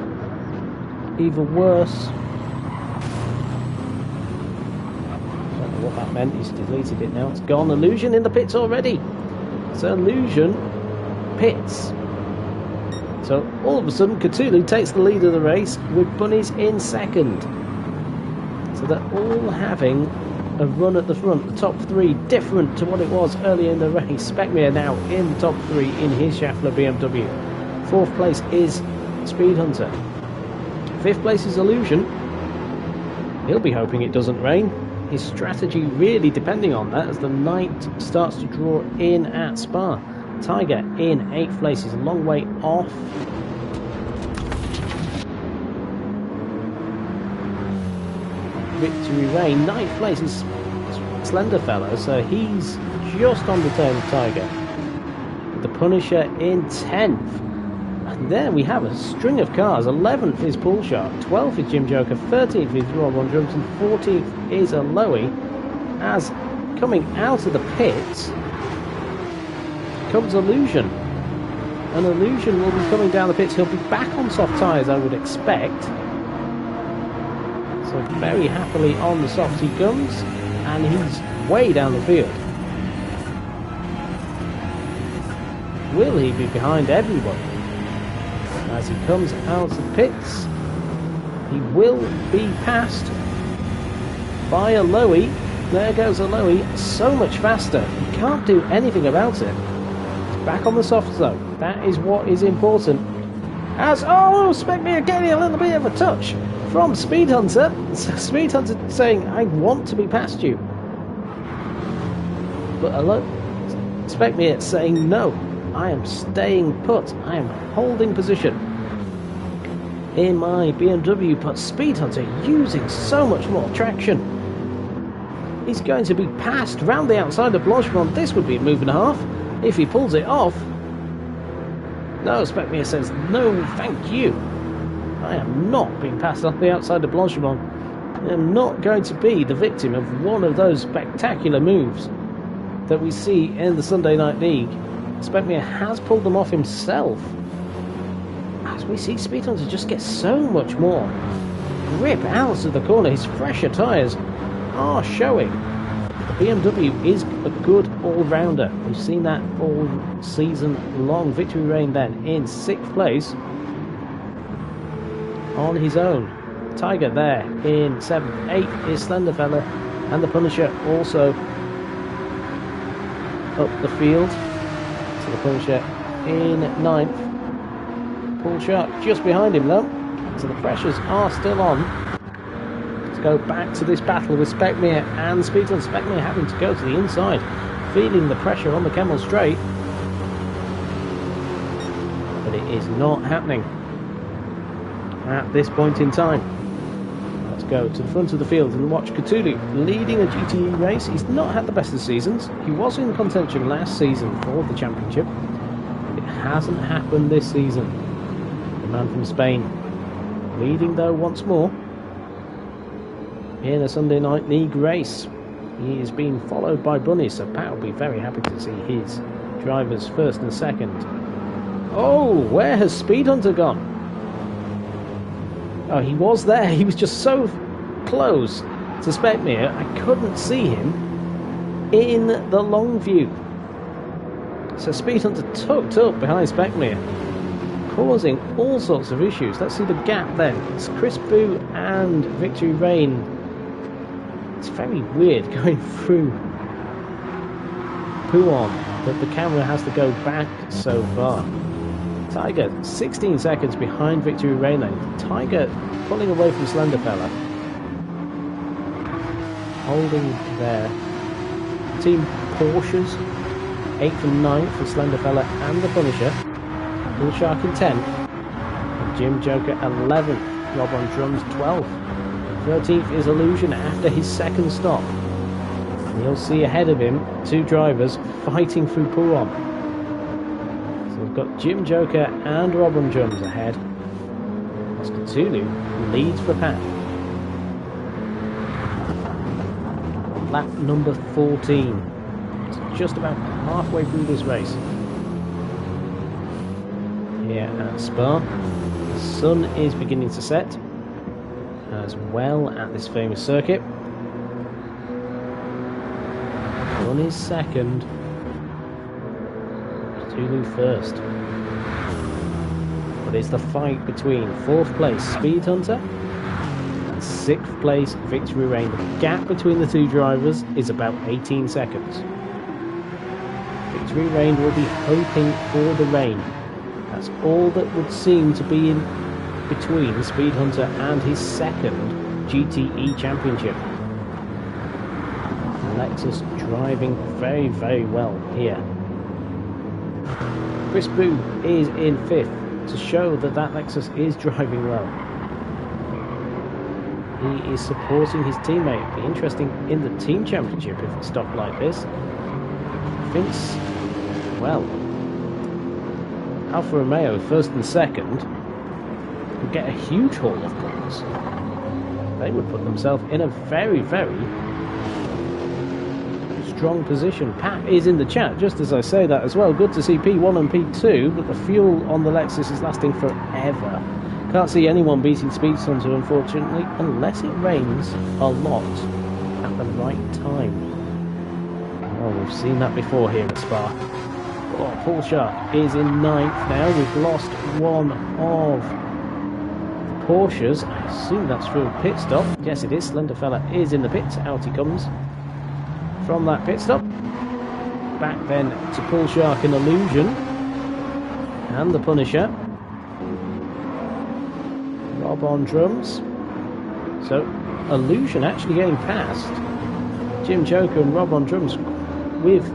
Even worse. Don't know what that meant. He's deleted it now. It's gone. Illusion in the pits already. So Illusion pits. So all of a sudden Cthulhu takes the lead of the race with Bunnies in second. So they're all having a run at the front. The top three different to what it was earlier in the race. Specmere now in the top three in his Schaeffler BMW. Fourth place is Speed Hunter. Fifth place is Illusion. He'll be hoping it doesn't rain. His strategy really depending on that as the night starts to draw in at Spa. Tiger in 8th place. He's a long way off. Victory Reign. 9th place is Slender Fella, so he's just on the tail of Tiger. The Punisher in 10th. And there we have a string of cars. 11th is Pool Shark, 12th is Jim Joker, 13th is Rob on drums, and 14th is a Lowy. As coming out of the pits comes Illusion. And Illusion will be coming down the pits. He'll be back on soft tyres, I would expect. So very happily on the softs he comes, and he's way down the field. Will he be behind everybody? As he comes out of the pits, he will be passed by a Lowy, There goes Aloy, so much faster. You can't do anything about it. It's back on the soft zone. That is what is important. As, oh, Specmere getting a little bit of a touch from Speed Hunter. Speed Hunter saying, I want to be past you. But Specmere saying, no, I am staying put. I am holding position in my BMW, but Speed Hunter using so much more traction. He's going to be passed round the outside of Blanchimont. This would be a move and a half if he pulls it off. No, Specmere says, no, thank you. I am not being passed off the outside of Blanchimont. I am not going to be the victim of one of those spectacular moves that we see in the Sunday Night League. Specmere has pulled them off himself. As we see Speed Hunter just get so much more grip out of the corner. His fresher tyres are showing. The BMW is a good all-rounder. We've seen that all season long. Victory Reign then in 6th place on his own. Tiger there in 7th. 8th is Slenderfella, and the Punisher also up the field. So the Punisher in 9th. Paul Sharp just behind him though. So the pressures are still on. Go back to this battle with Specmere and Speed Hunter. Specmere having to go to the inside, feeling the pressure on the Kemmel Straight, but it is not happening at this point in time. Let's go to the front of the field and watch Cthulhu leading a GTE race. He's not had the best of seasons. He was in contention last season for the championship. It hasn't happened this season. The man from Spain leading though once more in a Sunday Night League race. He is being followed by Bunny, so Pat will be very happy to see his drivers first and second. Oh, where has Speed Hunter gone? Oh, he was there. He was just so close to Specmere, I couldn't see him in the long view. So Speed Hunter tucked up behind Specmere, causing all sorts of issues. Let's see the gap then. It's Chris Boo and Victory Reign. It's very weird going through Pouon that the camera has to go back so far. Tiger 16 seconds behind Victory Reign then. Tiger pulling away from Slenderfella. Holding there. Team Porsches 8th and 9th for Slenderfella and the Punisher. Bull Shark in 10th. And Jim Joker 11th. Rob on drums 12th. 13th is Illusion after his second stop. And you'll see ahead of him 2 drivers fighting through Pouon. So we've got Jim Joker and Rob on drums ahead. As Cthulhu leads for Pat. Lap number 14. It's just about halfway through this race. Here at Spa, the sun is beginning to set as well at this famous circuit. One is second, Cthulhu first. But it's the fight between 4th place Speed Hunter and 6th place Victory Reign. The gap between the 2 drivers is about 18 seconds. Victory Reign will be hoping for the rain. That's all that would seem to be in between Speed Hunter and his second GTE championship. Lexus driving very, very well here. Chris Boo is in 5th to show that that Lexus is driving well. He is supporting his teammate. It'd be interesting in the team championship if it stopped like this. Vince, well, Alfa Romeo 1st and 2nd would get a huge haul of points. They would put themselves in a very, very strong position. Pat is in the chat just as I say that as well. Good to see P1 and P2, but the fuel on the Lexus is lasting forever. Can't see anyone beating Speed Hunter, unfortunately, unless it rains a lot at the right time. Oh, we've seen that before here at Spa. Oh, Paul Shark is in 9th now. We've lost one of Porsches. I assume that's through a pit stop. Yes, it is. Slenderfella is in the pits. Out he comes. from that pit stop. Back then to Pull Shark and Illusion. And the Punisher. Rob on drums. So, Illusion actually getting past Jim Joker and Rob on drums with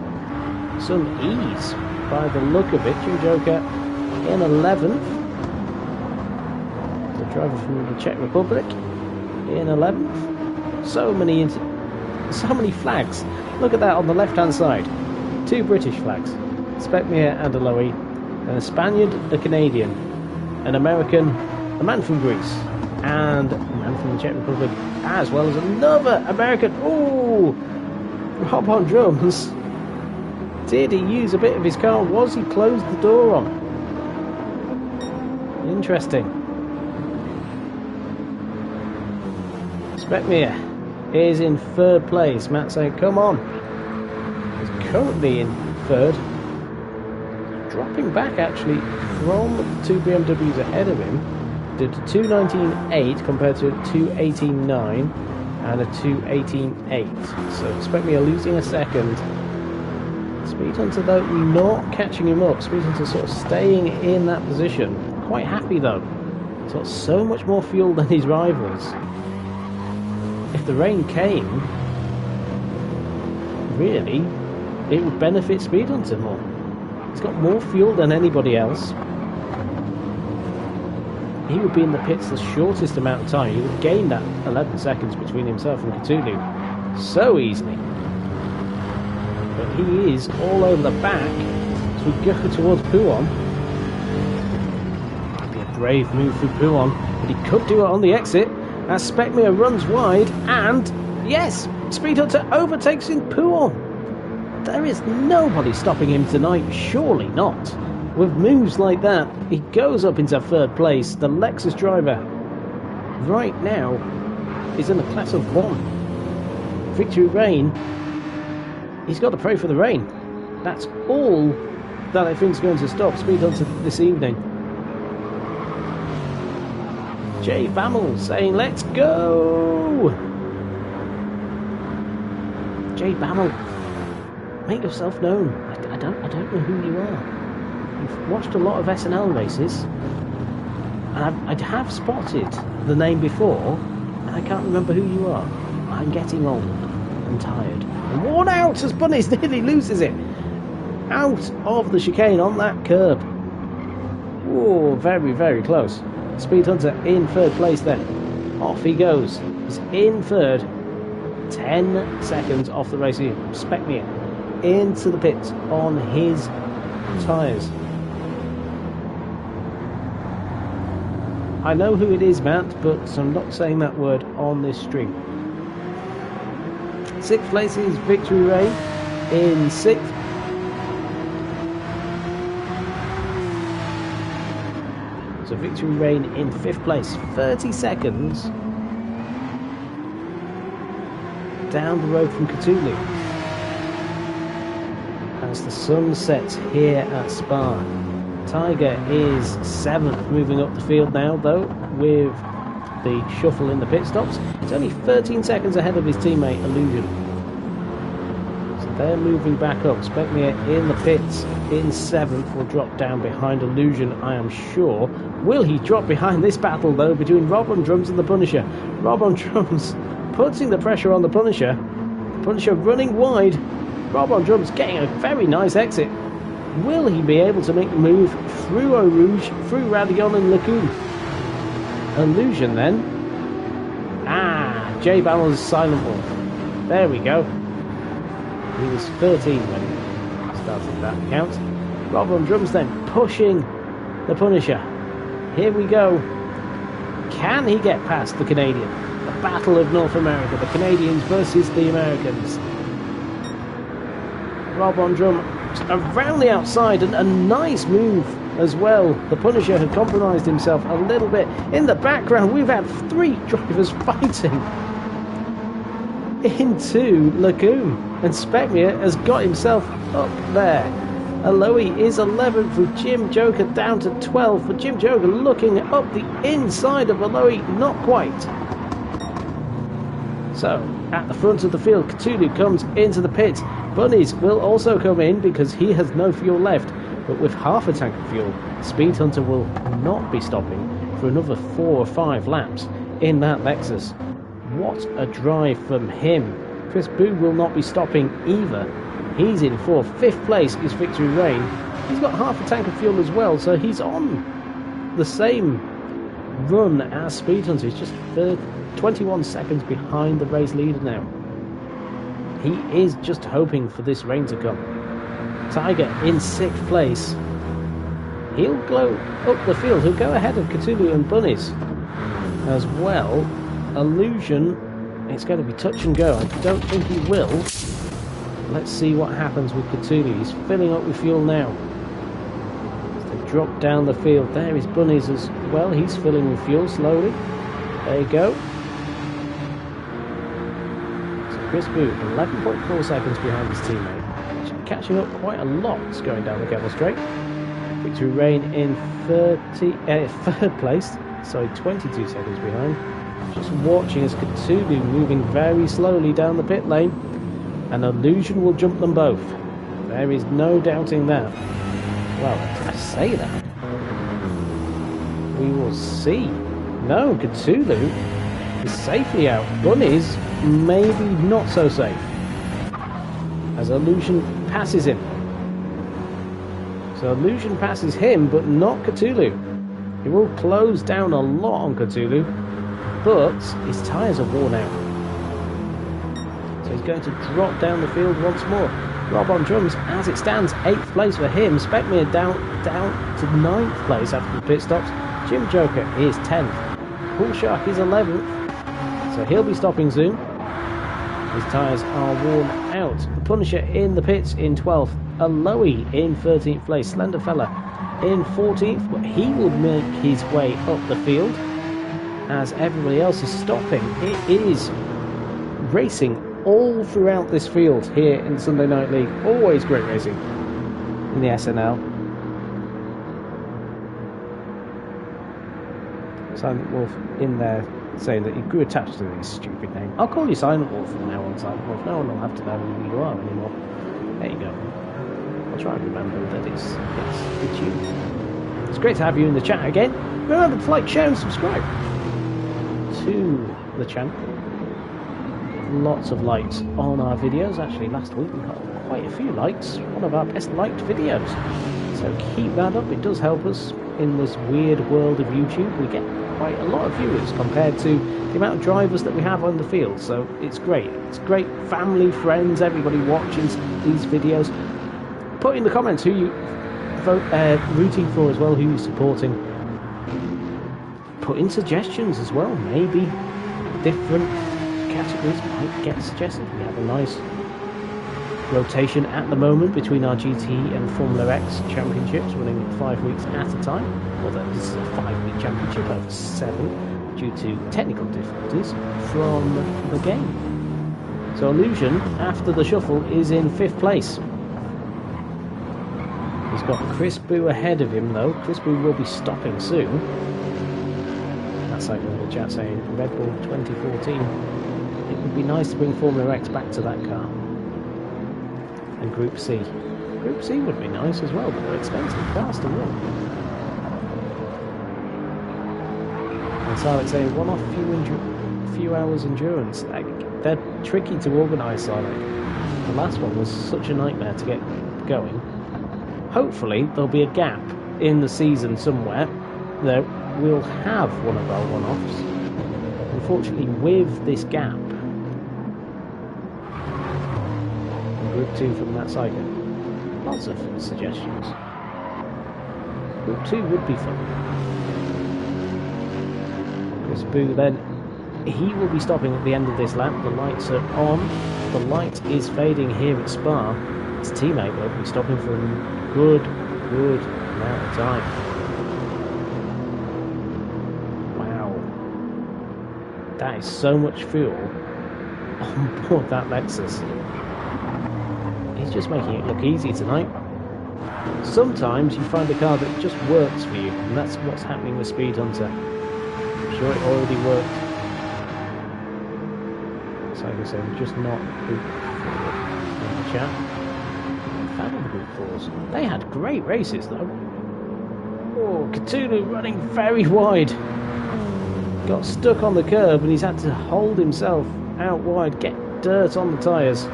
some ease by the look of it. Jim Joker in 11th. The driver from the Czech Republic in 11th. So many flags. Look at that on the left-hand side. 2 British flags. Spekmir and Aloy. And a Spaniard, a Canadian. An American, a man from Greece. And a man from the Czech Republic, as well as another American. Oh! Rob on drums. Did he use a bit of his car? Was he closed the door on? Interesting. Spekmir is in 3rd place. Matt saying, come on. He's currently in 3rd. Dropping back actually from the 2 BMWs ahead of him. Did a 2:19.8 compared to a 2:18.9 and a 2:18.8. So Spekmir losing a second. Speed Hunter though not catching him up. Speed Hunter sort of staying in that position. Quite happy though. He's got so much more fuel than his rivals. If the rain came, really, it would benefit Speed Hunter more. He's got more fuel than anybody else. He would be in the pits the shortest amount of time. He would gain that 11 seconds between himself and Cthulhu so easily. But he is all over the back as we go towards Puon. That'd be a brave move for Puon, but he could do it on the exit as Spekmir runs wide, and yes, Speed Hunter overtakes in Puon. There is nobody stopping him tonight, surely not. With moves like that, he goes up into 3rd place. The Lexus driver right now is in a class of 1. Victory Rain, he's got to pray for the rain. That's all that I think is going to stop Speed Hunter this evening. Jay Bammel saying, let's go! Jay Bammel, make yourself known. I don't know who you are. I've watched a lot of SNL races, and I have spotted the name before, and I can't remember who you are. I'm getting old and tired and worn out as Bunnies nearly loses it out of the chicane on that curb. Oh, very, very close. Speed Hunter in 3rd place then. Off he goes. He's in 3rd. 10 seconds off the race here. Spekmir into the pits on his tyres. I know who it is, Matt, but I'm not saying that word on this stream. 6th place is Victory Rain in 6th. So Victory Rain in 5th place, 30 seconds down the road from Cthulhu. As the sun sets here at Spa. Tiger is 7th, moving up the field now though, with the shuffle in the pit stops. It's only 13 seconds ahead of his teammate Illusion. So they're moving back up. Spekmir in the pits in 7th, will drop down behind Illusion, I am sure. Will he drop behind this battle though between Rob on drums and the Punisher? Rob on drums putting the pressure on the Punisher. The Punisher running wide. Rob on drums getting a very nice exit. Will he be able to make the move through Eau Rouge, through Radion and Lacoon? Illusion then. Jay Ballard's Silent Wolf. There we go. He was 13 when he started that count. Rob on drums then pushing the Punisher. Here we go. Can he get past the Canadian? The Battle of North America. The Canadians versus the Americans. Rob on drum around the outside, and a nice move as well. The Punisher had compromised himself a little bit. In the background, we've had 3 drivers fighting into Lacoon, and Spekmir has got himself up there. Aloy is 11th with Jim Joker down to 12th, but Jim Joker looking up the inside of Aloy, not quite. So, at the front of the field. Cthulhu comes into the pits. Bunnies will also come in because he has no fuel left. But with half a tank of fuel, Speed Hunter will not be stopping for another 4 or 5 laps in that Lexus. What a drive from him. Chris Boo will not be stopping either. He's in 4th. 5th place is Victory Rain. He's got half a tank of fuel as well, so he's on the same run as Speed Hunter. He's just 21 seconds behind the race leader now. He is just hoping for this rain to come. Tiger in 6th place. He'll go up the field. He'll go ahead of Cthulhu and Bunnies as well. Illusion, it's going to be touch and go. I don't think he will. Let's see what happens with Cthulhu. He's filling up with fuel now. They drop down the field. There is Bunnies as well. He's filling with fuel slowly. There you go. So Chris Boo, 11.4 seconds behind his teammate. Catching up quite a lot going down the Kettle Straight. Victory Rain in 3rd place. Sorry, 22 seconds behind. Just watching as Cthulhu moving very slowly down the pit lane. An Illusion will jump them both. There is no doubting that. Well, I say that. We will see. No, Cthulhu is safely out. Bunnies, maybe not so safe. As Illusion passes him. So Illusion passes him, but not Cthulhu. He will close down a lot on Cthulhu, but his tyres are worn out. So he's going to drop down the field once more. Rob on drums, as it stands, 8th place for him. Speckmere down to 9th place after the pit stops. Jim Joker is 10th. Pool Shark is 11th, so he'll be stopping soon. His tyres are worn out. The Punisher in the pits in 12th. Aloe in 13th place. Slender Fella in 14th, but he will make his way up the field as everybody else is stopping. It is racing all throughout this field here in the Sunday Night League. Always great racing in the SNL. Silent Wolf in there saying that he grew attached to this stupid name. I'll call you Silent Wolf from now on, Silent Wolf. No one will have to know who you are anymore. There you go. I'll try and remember that it's you. It's great to have you in the chat again. Remember to like, share and subscribe to the channel. Lots of likes on our videos. Actually, last week we got quite a few likes. One of our best liked videos. So keep that up. It does help us in this weird world of YouTube. We get quite a lot of viewers compared to the amount of drivers that we have on the field. So it's great. It's great. Family, friends, everybody watching these videos. Put in the comments who you rooting for as well, who you're supporting. Put in suggestions as well. Maybe different categories might get suggested. We have a nice rotation at the moment between our GTE and Formula X championships, running 5 weeks at a time. Although this is a 5-week championship over 7 due to technical difficulties from the game. So Illusion, after the shuffle, is in 5th place. He's got Chris Boo ahead of him though. Chris Boo will be stopping soon. That's like in the chat saying Red Bull 2014. It would be nice to bring Formula X back to that car. And Group C. Group C would be nice as well, but they're expensive cars to run. And Silent saying one-off few hours endurance. They're tricky to organise, Silent. The last one was such a nightmare to get going. Hopefully there'll be a gap in the season somewhere that we'll have one of our one-offs. Unfortunately, with this gap, Group 2 from that side, lots of suggestions. Group 2 would be fun. Chris Boo then, he will be stopping at the end of this lap. The lights are on. The light is fading here at Spa. His teammate will be stopping for a good amount of time. Wow. That is so much fuel on board that Lexus. He's just making it look easy tonight. Sometimes you find a car that just works for you, and that's what's happening with Speed Hunter. I'm sure it already worked. So like I said, just not boot forward in the chat. Fan of the boot force. They had great races though. Oh, Cthulhu running very wide. Got stuck on the curb and he's had to hold himself out wide, get dirt on the tyres.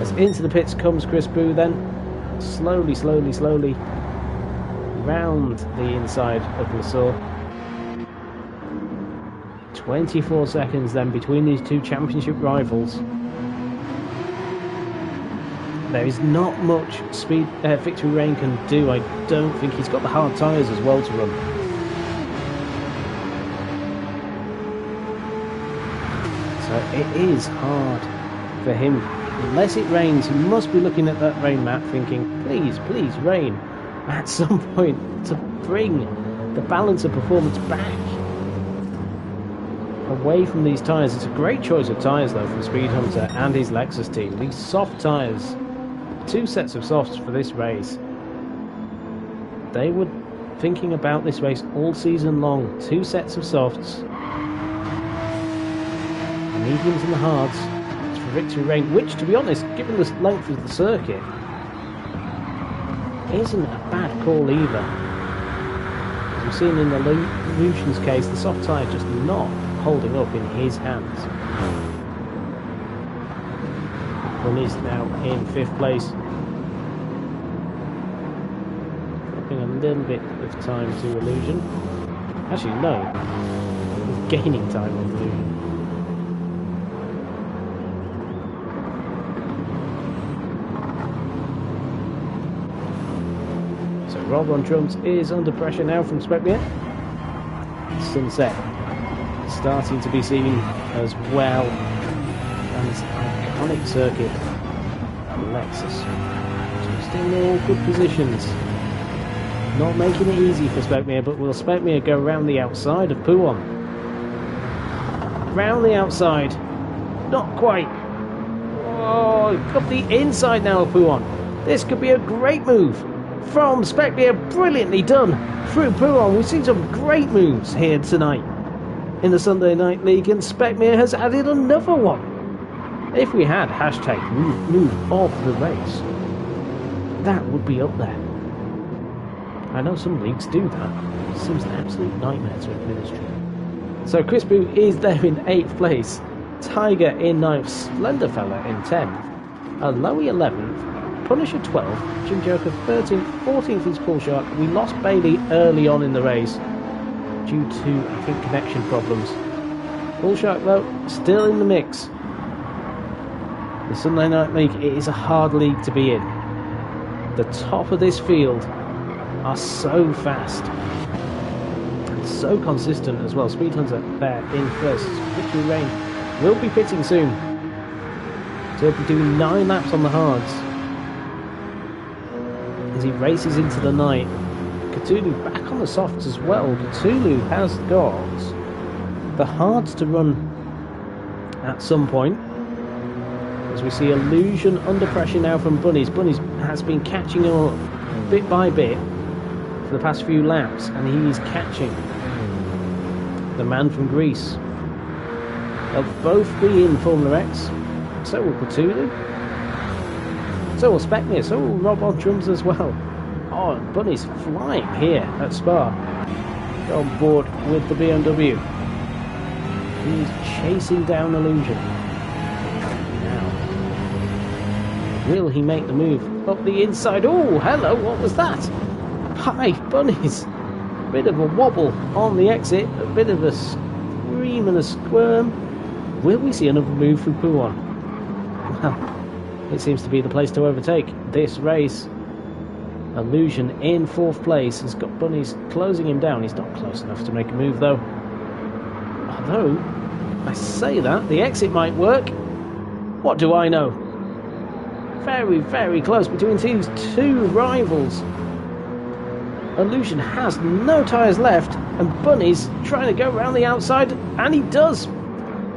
As into the pits comes Chris Boo then. Slowly round the inside of Le Saux. 24 seconds then between these two championship rivals. There is not much speed Victory Rain can do. I don't think he's got the hard tyres as well to run. So it is hard for him. Unless it rains, he must be looking at that rain map thinking, please rain at some point to bring the balance of performance back away from these tyres. It's a great choice of tyres though from Speed Hunter and his Lexus team. These soft tyres, 2 sets of softs for this race. They were thinking about this race all season long. 2 sets of softs, the mediums and the hards. It's for Victory Rain, which to be honest, given the length of the circuit, isn't a bad call either. As we've seen in the Illusion's case, the soft tyre just not holding up in his hands. Bunny's now in 5th place. Dropping a little bit of time to Illusion. Actually, no. He's gaining time on Illusion. So Rob on drums is under pressure now from Spekmir. Sunset starting to be seen as well. And this iconic circuit. Lexus just in all good positions. Not making it easy for Spekmir, but will Spekmir go round the outside of Pouon? Round the outside. Not quite. Oh, got the inside now of Pouon. This could be a great move from Spekmir. Brilliantly done through Pouon. We've seen some great moves here tonight in the Sunday Night League, and Spekmir has added another one. If we had hashtag move of the race, that would be up there. I know some leagues do that. It seems an absolute nightmare to administer. So Chris Boo is there in 8th place, Tiger in 9th, Slenderfella in 10th, Aloe 11th, Punisher 12th, Jim Joker 13th, 14th is Paul Shark. We lost Bailey early on in the race due to, I think, connection problems. Paul Shark though, still in the mix. The Sunday Night League, it is a hard league to be in. The top of this field are so fast and so consistent as well. Speed Hunter there in first. Victory Rain will be pitting soon. So he'll be doing 9 laps on the hards as he races into the night. Cthulhu back on the softs as well. Cthulhu has got the hards to run at some point. As we see Illusion under pressure now from Bunnies. Bunnies has been catching him up bit by bit for the past few laps, and he is catching the man from Greece. They'll both be in Formula X. So will Cthulhu. So will Spekmir. So will Rob on drums as well. Oh, Bunny's flying here at Spa. On board with the BMW. He's chasing down Illusion. Will he make the move up the inside? Oh, hello, what was that? Hi, Bunnies. Bit of a wobble on the exit, a bit of a scream and a squirm. Will we see another move from Pouon? Well, it seems to be the place to overtake this race. Illusion in 4th place has got Bunnies closing him down. He's not close enough to make a move though. Although, I say that, the exit might work. What do I know? Very, very close between these two rivals. Illusion has no tyres left, and Bunny's trying to go around the outside, and he does.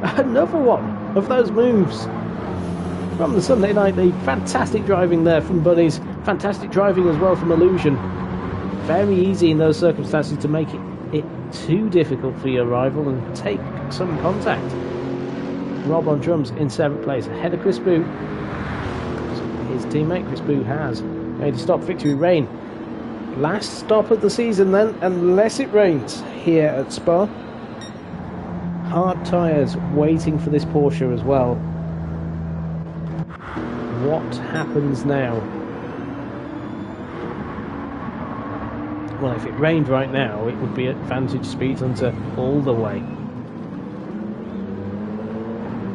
Another one of those moves from the Sunday Night League. Fantastic driving there from Bunnies. Fantastic driving as well from Illusion. Very easy in those circumstances to make it too difficult for your rival and take some contact. Rob on drums in 7th place, ahead of Chris Boo. His teammate Chris Boo has made a stop. Victory Rain, last stop of the season then, unless it rains here at Spa. Hard tyres waiting for this Porsche as well. What happens now? Well, if it rained right now, it would be advantage Speed Hunter all the way.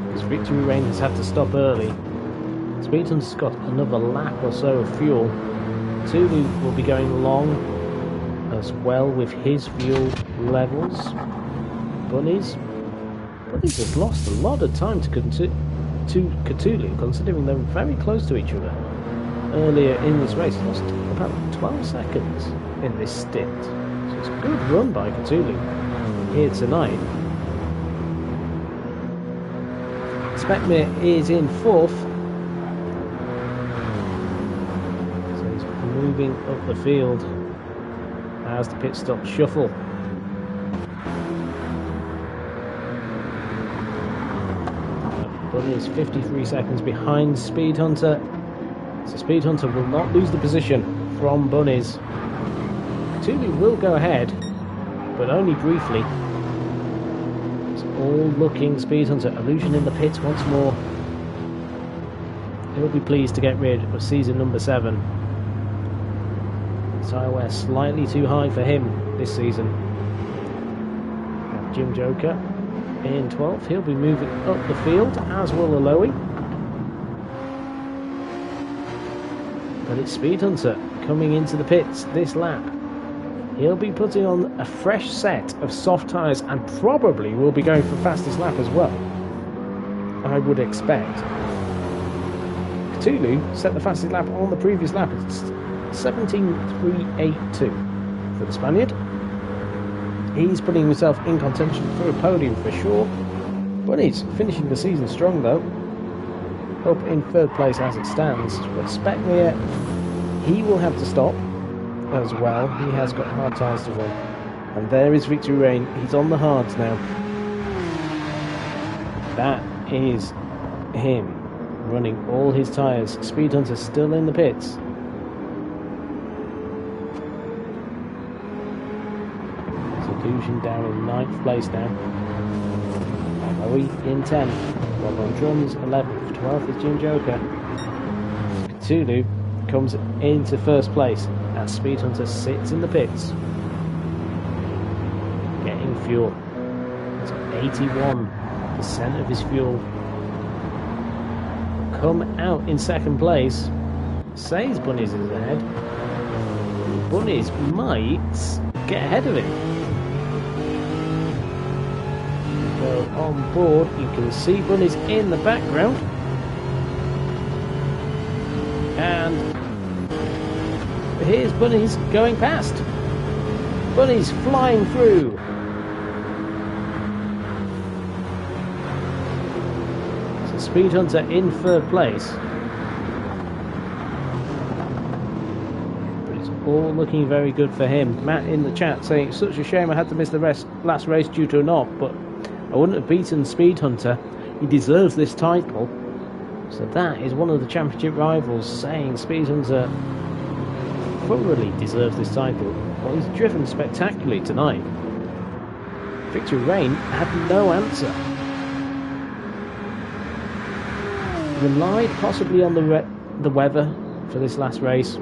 Because Victory Rain has had to stop early. Speed Hunter's got another lap or so of fuel. Tulu will be going long as well with his fuel levels. Bunnies has lost a lot of time to Cthulhu, considering they were very close to each other earlier in this race. Lost about 12 seconds in this stint. So it's a good run by Cthulhu here tonight. Spekmir is in 4th. So he's moving up the field as the pit stop shuffle. Bunny is 53 seconds behind Speed Hunter. So Speed Hunter will not lose the position from Bunnies. Cthulhu will go ahead, but only briefly. It's all looking Speed Hunter. Illusion in the pits once more. He'll be pleased to get rid of season number 7. Tyre wear slightly too high for him this season. Jim Joker in 12th. He'll be moving up the field, as will Aloe. But it's Speed Hunter coming into the pits this lap. He'll be putting on a fresh set of soft tyres and probably will be going for fastest lap as well, I would expect. Cthulhu set the fastest lap on the previous lap at 17.382 for the Spaniard. He's putting himself in contention for a podium for sure. Bunny's finishing the season strong though. Up in 3rd place as it stands. But Spekmir, he will have to stop as well. He has got hard tyres to run. And there is Victory Rain. He's on the hards now. That is him running all his tyres. Speed Hunter's still in the pits. Illusion down in 9th place now. Aloe in 10th. Rob on drums 11th. 12th is Jim Joker. Cthulhu comes into 1st place as Speed Hunter sits in the pits. Getting fuel. It's 81% of his fuel. Come out in 2nd place. Says Bunnies is ahead. Bunnies might get ahead of him. Go on board, you can see Bunnies in the background, and here's Bunnies going past. Bunnies flying through. So Speed Hunter in 3rd place, but it's all looking very good for him. Matt in the chat saying it's such a shame I had to miss the last race due to a knock, but I wouldn't have beaten Speed Hunter. He deserves this title. So that is one of the championship rivals saying Speed Hunter thoroughly deserves this title. Well, he's driven spectacularly tonight. Victory Rain had no answer. Relied possibly on the weather for this last race.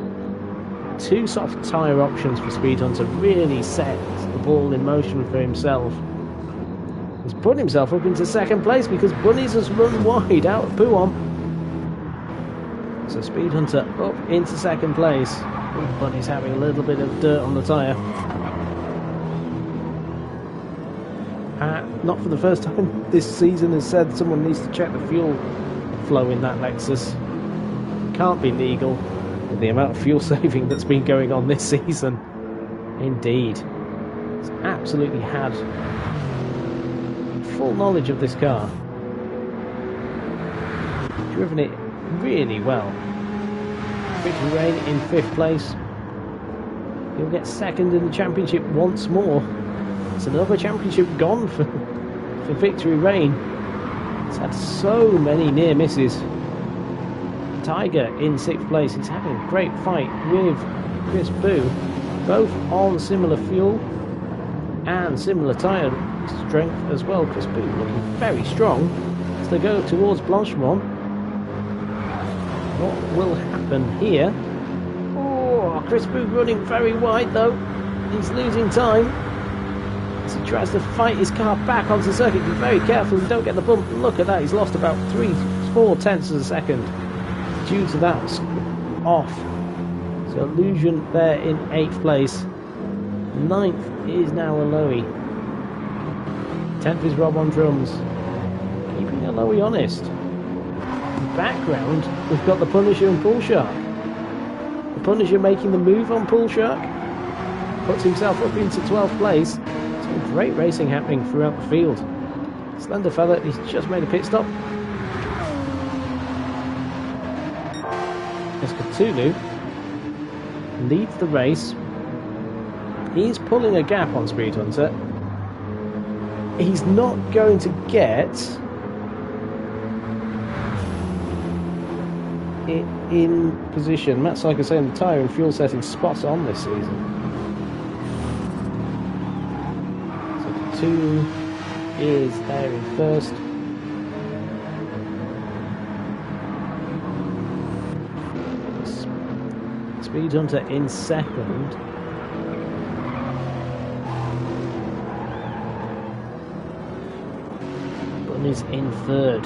2 soft tyre options for Speed Hunter really set the ball in motion for himself. He's put himself up into 2nd place because Bunnies has run wide out of Puon. So Speed Hunter up into 2nd place. Bunnies having a little bit of dirt on the tyre. Not for the first time this season has said someone needs to check the fuel flow in that Lexus. Can't be legal with the amount of fuel saving that's been going on this season. Indeed. It's absolutely had full knowledge of this car. Driven it really well. Victory Rain in 5th place. He'll get 2nd in the championship once more. It's another championship gone for Victory Rain. He's had so many near misses. Tiger in 6th place. He's having a great fight with Chris Boo, both on similar fuel and similar tyre strength as well. Chris Boo looking very strong as they go towards Blanchimont. What will happen here? Oh, Chris Boo running very wide though. He's losing time as he tries to fight his car back onto the circuit. Be very careful and don't get the bump. Look at that, he's lost about 3-4 tenths of a second due to that off. So Illusion there in 8th place. 9th is now Aloe. 10th is Rob on drums. Keeping Aloe honest. In the background, we've got the Punisher and Pool Shark. The Punisher making the move on Pool Shark. Puts himself up into 12th place. Some great racing happening throughout the field. Slender Fella, he's just made a pit stop. As Cthulhu leads the race. He's pulling a gap on Speed Hunter. He's not going to get it in position. Matt Syker saying the tyre and fuel setting spot on this season. So 2 is there in 1st. Speed Hunter in 2nd. Is in 3rd.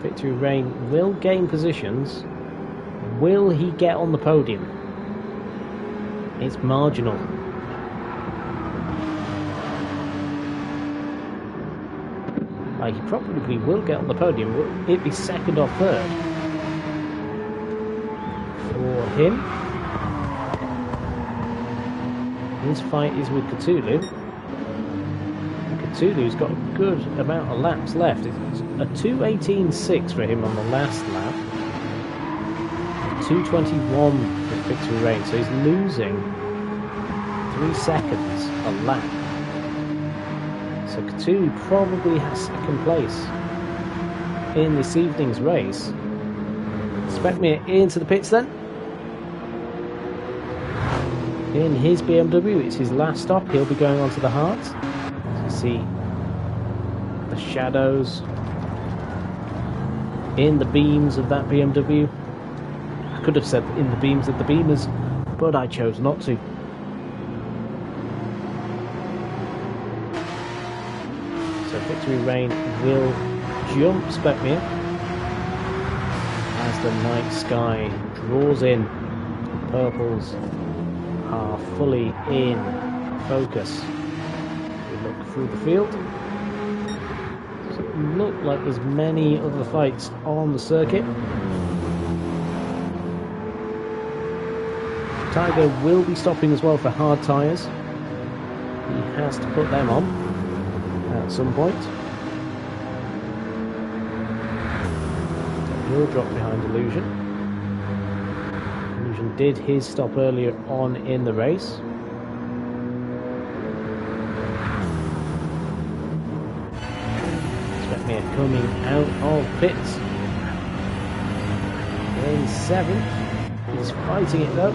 Victory Rain will gain positions. Will he get on the podium? It's marginal. He probably will get on the podium. Will it be 2nd or 3rd? For him. His fight is with Cthulhu. Cthulhu's got a good amount of laps left. It's a 2:18.6 for him on the last lap. 2:21 for Victory Rain, so he's losing 3 seconds a lap. So Cthulhu probably has 2nd place in this evening's race. Expect me into the pits then. In his BMW, it's his last stop. He'll be going on to the Heart. You see the shadows in the beams of that BMW. I could have said in the beams of the Beamers, but I chose not to. So Victory Rain will jump Speckmere as the night sky draws in. The purples are fully in focus. We look through the field. Doesn't look like there's many other fights on the circuit. Tiger will be stopping as well for hard tyres. He has to put them on at some point. He'll drop behind Illusion. Did his stop earlier on in the race. Speckmere coming out of pits in 7th. He's fighting it though.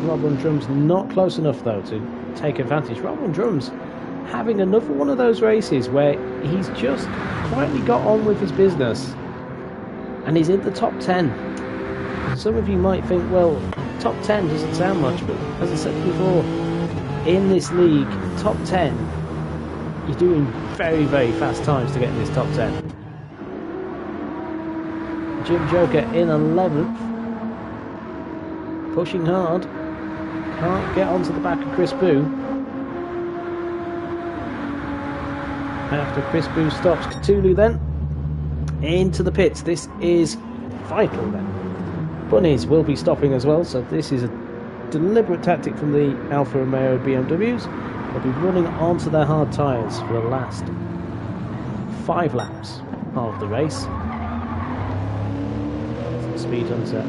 Rob on drums not close enough though to take advantage. Rob on drums having another one of those races where he's just quietly got on with his business and he's in the top 10. Some of you might think, well, top 10 doesn't sound much, but as I said before, in this league, top 10, you're doing very, very fast times to get in this top 10. Jim Joker in 11th, pushing hard, can't get onto the back of Chris Boo. After Chris Boo stops, Cthulhu then into the pits. This is vital then. Bunnies will be stopping as well, so this is a deliberate tactic from the Alfa Romeo BMWs. They'll be running onto their hard tyres for the last 5 laps of the race. Speed Hunter,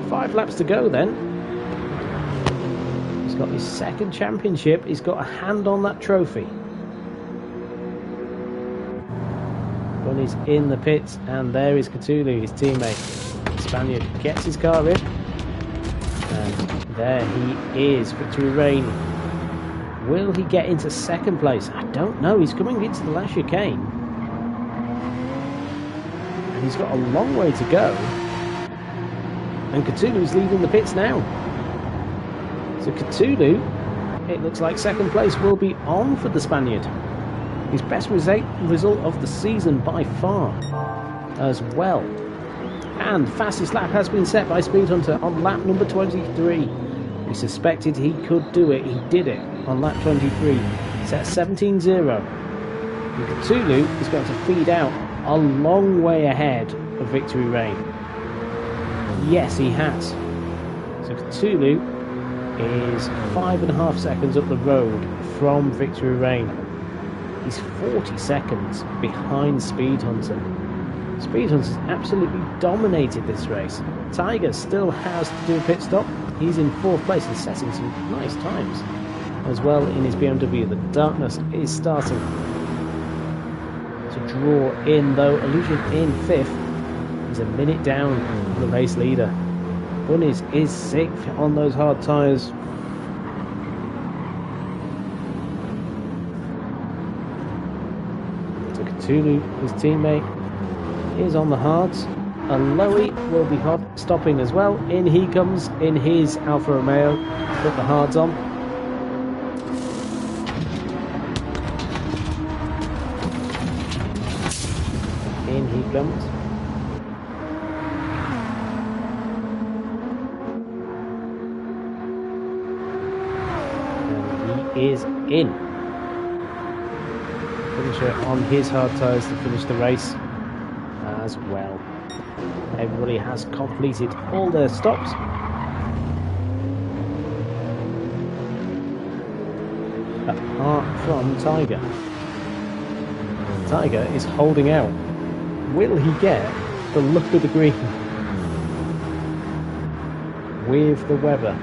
5 laps to go then. He's got his second championship. He's got a hand on that trophy. Bunny's in the pits, and there is Cthulhu, his teammate. The Spaniard gets his car in, and there he is. Victory Rain. Will he get into second place? I don't know. He's coming into the last chicane, and he's got a long way to go. And Cthulhu's leaving the pits now. So Cthulhu, it looks like second place will be on for the Spaniard. His best result of the season by far as well. And fastest lap has been set by Speed Hunter on lap number 23. We suspected he could do it. He did it on lap 23. Set 17.0. And Cthulhu is going to feed out a long way ahead of Victory Rain. Yes, he has. So Cthulhu is 5.5 seconds up the road from Victory Rain. He's 40 seconds behind Speed Hunter. Speed Hunter's absolutely dominated this race. Tiger still has to do a pit stop. He's in 4th place and setting some nice times as well in his BMW. The darkness is starting to draw in, though. Illusion in 5th. He's a minute down from the race leader. Bunnies is 6th on those hard tyres. So Cthulhu, his teammate, is on the hards. And Lowy will be stopping as well. In he comes in his Alfa Romeo. Put the hards on. In he comes. And he is in. Finisher on his hard tyres to finish the race as well. Everybody has completed all their stops. Apart from Tiger. Tiger is holding out. Will he get the look of the green with the weather?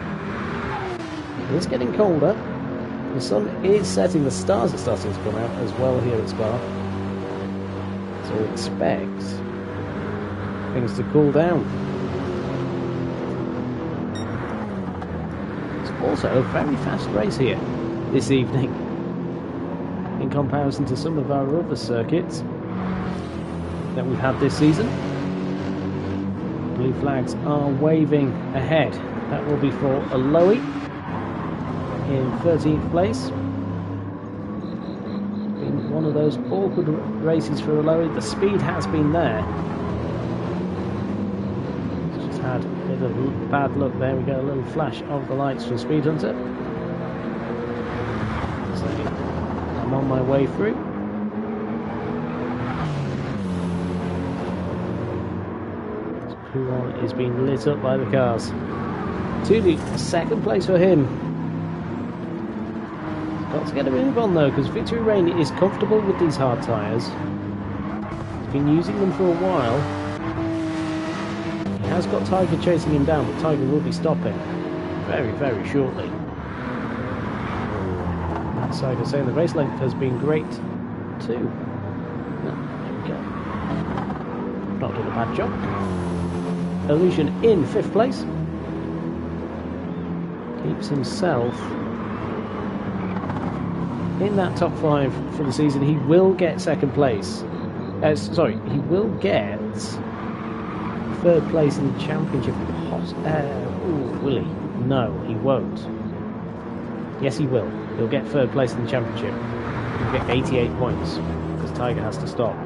It's getting colder. The sun is setting. The stars are starting to come out as well here at Spa. So we expect things to cool down. It's also a very fast race here this evening in comparison to some of our other circuits that we've had this season. Blue flags are waving ahead. That will be for Aloe in 13th place. Been one of those awkward races for Aloe. The speed has been there. Had a bit of bad luck. There we go, a little flash of the lights from Speed Hunter. So I'm on my way through. Pouron is being lit up by the cars. Tuli, second place for him. Got to get a move on though, because Victory Rain is comfortable with these hard tyres. He's been using them for a while. Has got Tiger chasing him down, but Tiger will be stopping very, very shortly. That side is saying the race length has been great too. No, there we go. Not done a bad job. Illusion in 5th place. Keeps himself in that top 5 for the season. He will get second place. Sorry, he will get 3rd place in the championship. Will he? No, he won't. Yes, he will. He'll get 3rd place in the championship. He'll get 88 points because Tiger has to stop.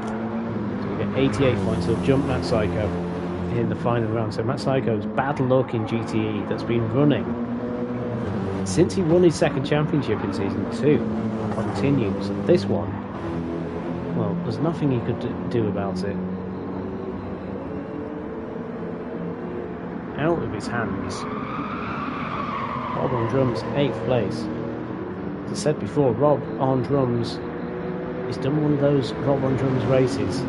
So he'll get 88 points. He'll jump Matt Psycho in the final round. So Matt Psycho's bad luck in GTE that's been running since he won his 2nd championship in season 2 continues. And this one, well, there's nothing he could do about it. Out of his hands. Rob on drums, 8th place. As I said before, Rob on drums, he's done one of those Rob on drums races.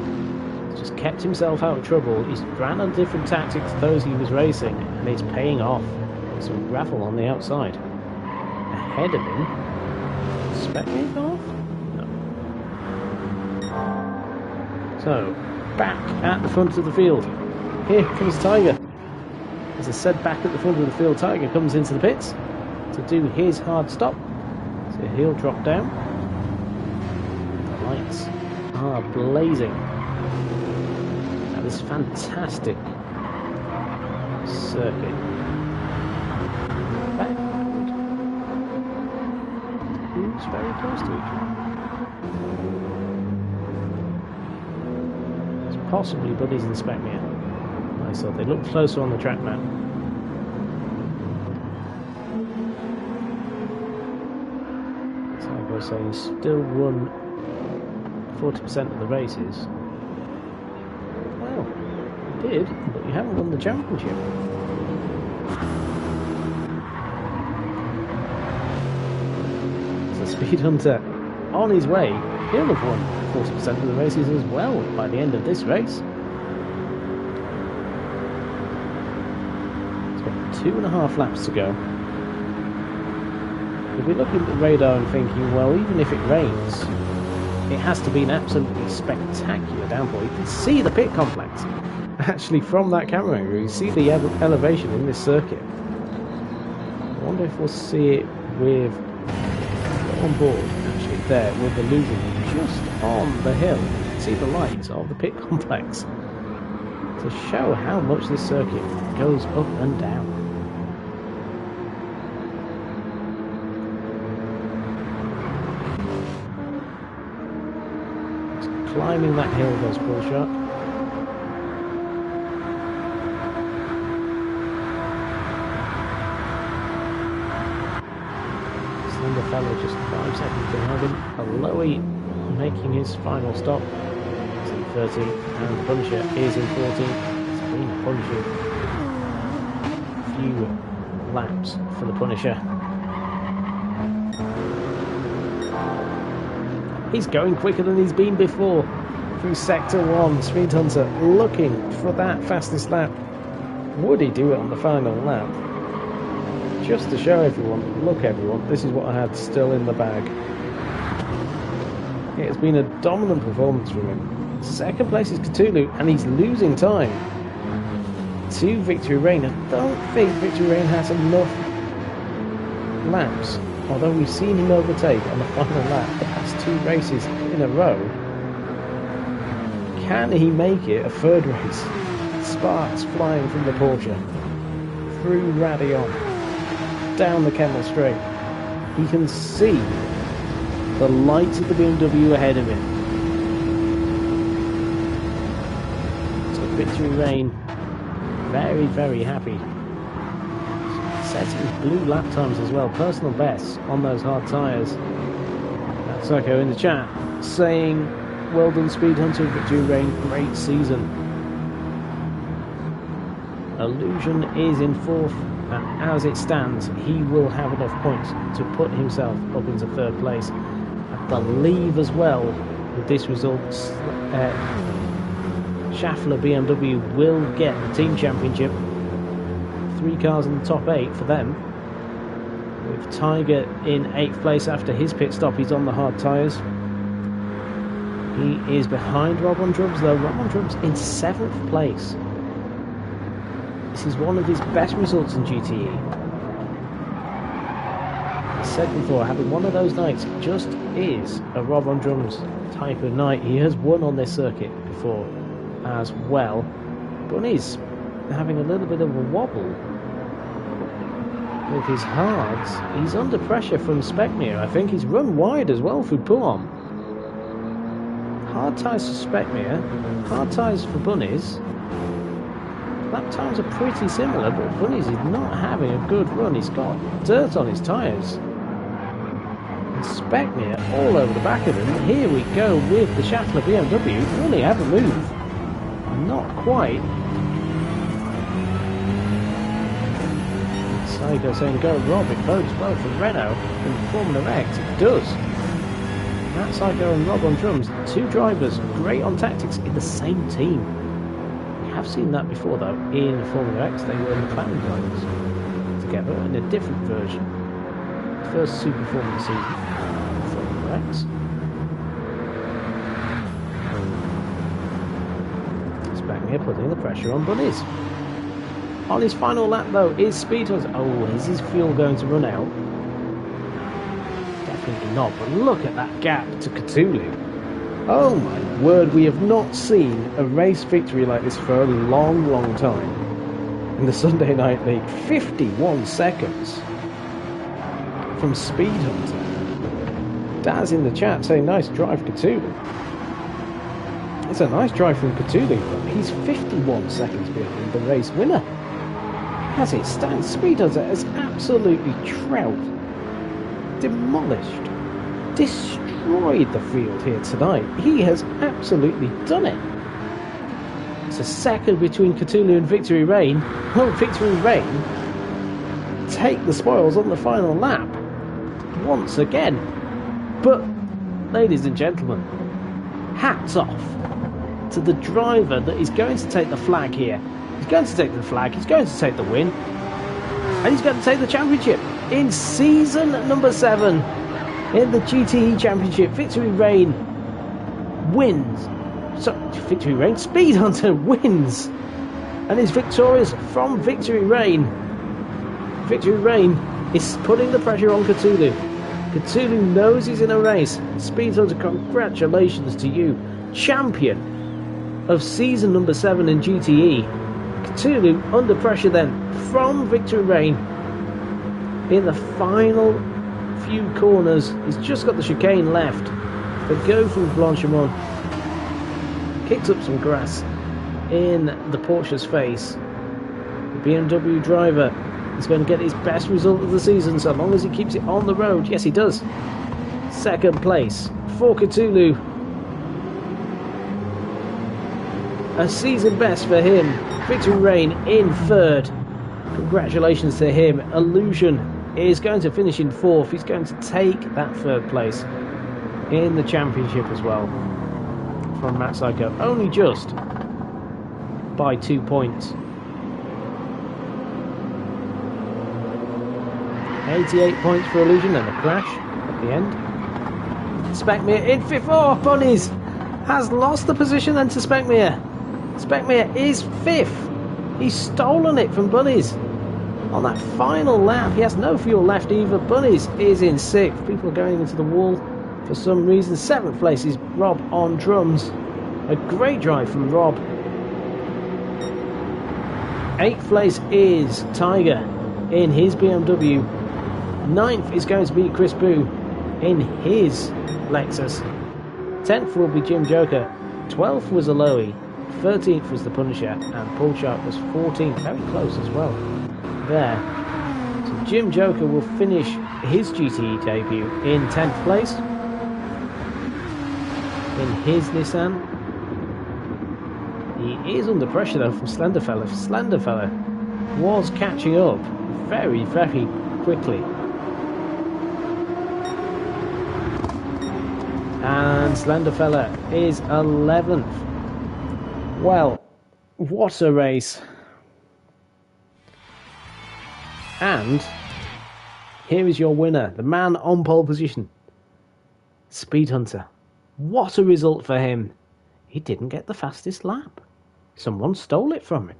He's just kept himself out of trouble. He's ran on different tactics to those he was racing, and it's paying off. Some gravel on the outside. ahead of him. Expect me off? No. So, back at the front of the field. Here comes Tiger. As I said, back at the front of the field, Tiger comes into the pits to do his hard stop. So he'll drop down. The lights are blazing. Now this fantastic circuit. Backward. Who's very close to each other? It's possibly Buddies and Specmere. I thought they looked closer on the track map. So I was saying, still won 40% of the races. Well, you did, but you haven't won the championship. So Speed Hunter, on his way, he'll have won 40% of the races as well by the end of this race. 2.5 laps to go. We'll be looking at the radar and thinking, well, even if it rains, it has to be an absolutely spectacular downpour. You can see the pit complex actually from that camera angle. You see the elevation in this circuit. I wonder if we'll see it with on board actually there with the illusion just on the hill. You can see the lights of the pit complex to show how much this circuit goes up and down. Climbing that hill does Paul Shark. Slender fellow just 5 seconds behind him. Aloe making his final stop. He's in 13th and the Punisher is in 14th. It's been a Punisher. Few laps for the Punisher. He's going quicker than he's been before through Sector 1. Speed Hunter looking for that fastest lap. Would he do it on the final lap? Just to show everyone, look everyone, this is what I had still in the bag. It's been a dominant performance from him. Second place is Cthulhu, and he's losing time to Victory Rain. I don't think Victory Rain has enough laps. Although we've seen him overtake on the final lap the past 2 races in a row, can he make it a third race? Sparks flying from the Porsche, through Radion, down the Kemmel Straight. He can see the lights of the BMW ahead of him. So Victory Rain, very, very happy. Setting blue lap times as well, personal bests on those hard tyres. That's Psycho in the chat saying, well done Speed Hunter, Victory Rain, great season. Illusion is in 4th, and as it stands, he will have enough points to put himself up into 3rd place. I believe as well, with this result, Schaeffler BMW will get the team championship. 3 cars in the top 8 for them, with Tiger in 8th place after his pit stop. He's on the hard tyres. He is behind Rob on Drums though. Rob on Drums in 7th place. This is one of his best results in GTE. I said before, having one of those nights just is a Rob on Drums type of night. He has won on this circuit before as well. Bunny's having a little bit of a wobble with his hards. He's under pressure from Specmere. I think he's run wide as well through Pouhon. Hard tyres for Specmere, hard tyres for Bunnies. Lap times are pretty similar, but Bunnies is not having a good run. He's got dirt on his tyres. And Specmere all over the back of him. Here we go with the Schaeffler BMW. Really haven't moved. Not quite. Psycho saying go Rob, it bodes well for Renault and Formula X. It does. Matt Psycho and Rob on Drums, 2 drivers great on tactics in the same team. We have seen that before though in Formula X. They were McLaren drivers together in a different version. First super form of the season for Rex. Specmere putting the pressure on Bunnies. On his final lap though, is Speed Hunter. Oh, is his fuel going to run out? Definitely not, but look at that gap to Cthulhu. Oh my word, we have not seen a race victory like this for a long, long time. In the Sunday Night League, 51 seconds from Speed Hunter. Daz in the chat saying, nice drive, Cthulhu. It's a nice drive from Cthulhu, but he's 51 seconds behind the race winner. As it stands, Speed Hunter has absolutely trounced, demolished, destroyed the field here tonight. He has absolutely done it. It's a second between Cthulhu and Victory Rain. Will Victory Rain take the spoils on the final lap once again? But, ladies and gentlemen, hats off to the driver that is going to take the flag here. He's going to take the flag, he's going to take the win, and he's going to take the championship in season number 7 in the GTE Championship. Victory Rain wins. So, Victory Rain, Speed Hunter wins and is victorious from Victory Rain. Victory Rain is putting the pressure on Cthulhu. Cthulhu knows he's in a race. Speed Hunter, congratulations to you, champion of season number 7 in GTE. Cthulhu under pressure then from Victory Rain in the final few corners. He's just got the chicane left. They go from Blanchimont, kicks up some grass in the Porsche's face. The BMW driver is going to get his best result of the season so long as he keeps it on the road. Yes, he does. Second place for Cthulhu. A season best for him. Victory Rain in third. Congratulations to him. Illusion is going to finish in 4th. He's going to take that 3rd place in the championship as well from Matt Psycho. Only just by 2 points. 88 points for Illusion and a crash at the end. Specmere in 5th. Oh, Bunnies has lost the position then to Specmere. Specmere is 5th. He's stolen it from Bunnies. On that final lap, he has no fuel left either. Bunnies is in 6th. People are going into the wall for some reason. 7th place is Rob on drums. A great drive from Rob. 8th place is Tiger in his BMW. 9th is going to be Chris Boo in his Lexus. 10th will be Jim Joker. 12th was Aloe. 13th was the Punisher, and Paul Sharp was 14th, very close as well there. So Jim Joker will finish his GTE debut in 10th place in his Nissan. He is under pressure though from Slenderfella. Slenderfella was catching up very, very quickly. And Slenderfella is 11th. Well, what a race. And here is your winner, the man on pole position, Speed Hunter. What a result for him. He didn't get the fastest lap. Someone stole it from him.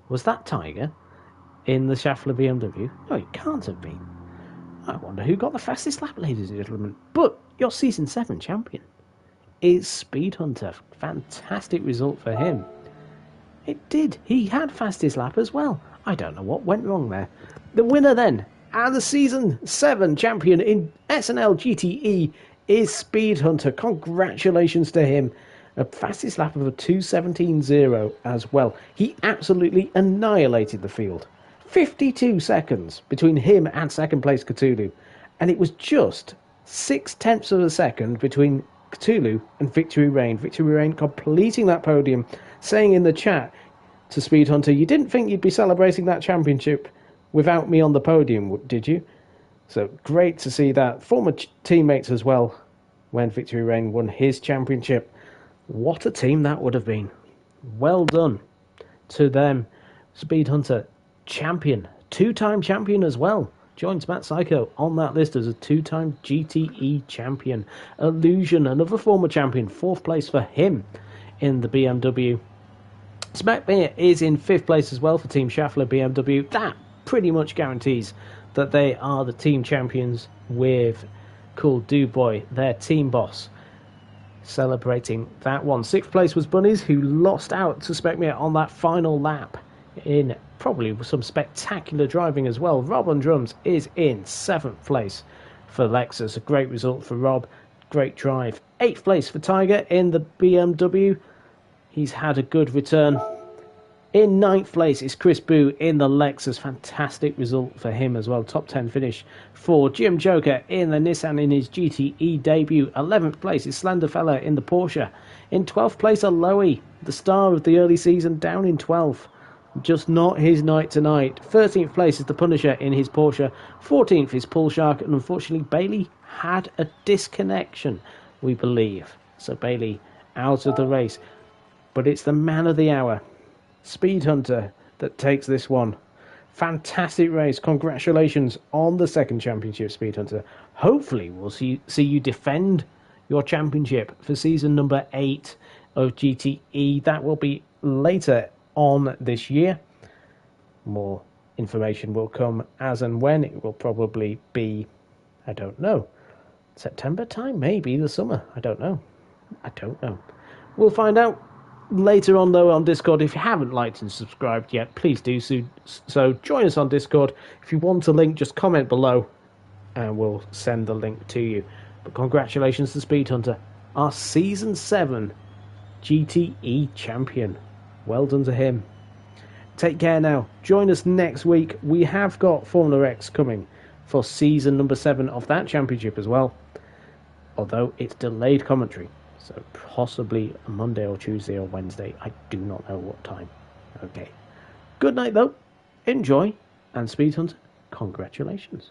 Was that Tiger in the Schaeffler BMW? No, it can't have been. I wonder who got the fastest lap, ladies and gentlemen. But your Season 7 champion is Speed Hunter. Fantastic result for him. It did. He had fastest lap as well. I don't know what went wrong there. The winner then, and the Season 7 champion in SNL GTE is Speed Hunter. Congratulations to him. A fastest lap of a 2:17.0 as well. He absolutely annihilated the field. 52 seconds between him and second place Cthulhu. And it was just 0.6 of a second between Cthulhu and Victory Rain. Victory Rain completing that podium, saying in the chat to Speed Hunter, you didn't think you'd be celebrating that championship without me on the podium, did you? So great to see that. Former teammates as well when Victory Rain won his championship. What a team that would have been. Well done to them. Speed Hunter, champion, 2-time champion as well. joins Matt Psycho on that list as a two-time GTE champion. Illusion, another former champion, 4th place for him in the BMW. Smackbeer is in 5th place as well for Team Schaeffler BMW. That pretty much guarantees that they are the team champions, with Cool Duboy, their team boss, celebrating that one. 6th place was Bunnies, who lost out to Speckmere on that final lap in probably some spectacular driving as well. Rob on drums is in 7th place for Lexus. A great result for Rob. Great drive. 8th place for Tiger in the BMW. He's had a good return. In 9th place is Chris Boo in the Lexus. Fantastic result for him as well. Top 10 finish for Jim Joker in the Nissan in his GTE debut. 11th place is Slenderfella in the Porsche. In 12th place, Aloe, the star of the early season, down in 12th. Just not his night tonight. 13th place is the Punisher in his Porsche. 14th is Pull Shark, and unfortunately Bailey had a disconnection, we believe. So Bailey out of the race. But it's the man of the hour, Speed Hunter, that takes this one. Fantastic race. Congratulations on the 2nd championship, Speed Hunter. Hopefully we'll see you defend your championship for season number 8 of GTE. That will be later on this year. More information will come as and when. It will probably be, I don't know, September time, maybe the summer. I don't know. We'll find out later on, though, on Discord. If you haven't liked and subscribed yet, please do so. Join us on Discord. If you want a link, just comment below and we'll send the link to you. But congratulations to Speed Hunter, our season 7 GTE champion. Well done to him. Take care now. Join us next week. We have got Formula X coming for season number 7 of that championship as well, although it's delayed commentary. So possibly a Monday or Tuesday or Wednesday. I do not know what time. Okay. Good night, though. Enjoy. And Speed Hunter, congratulations.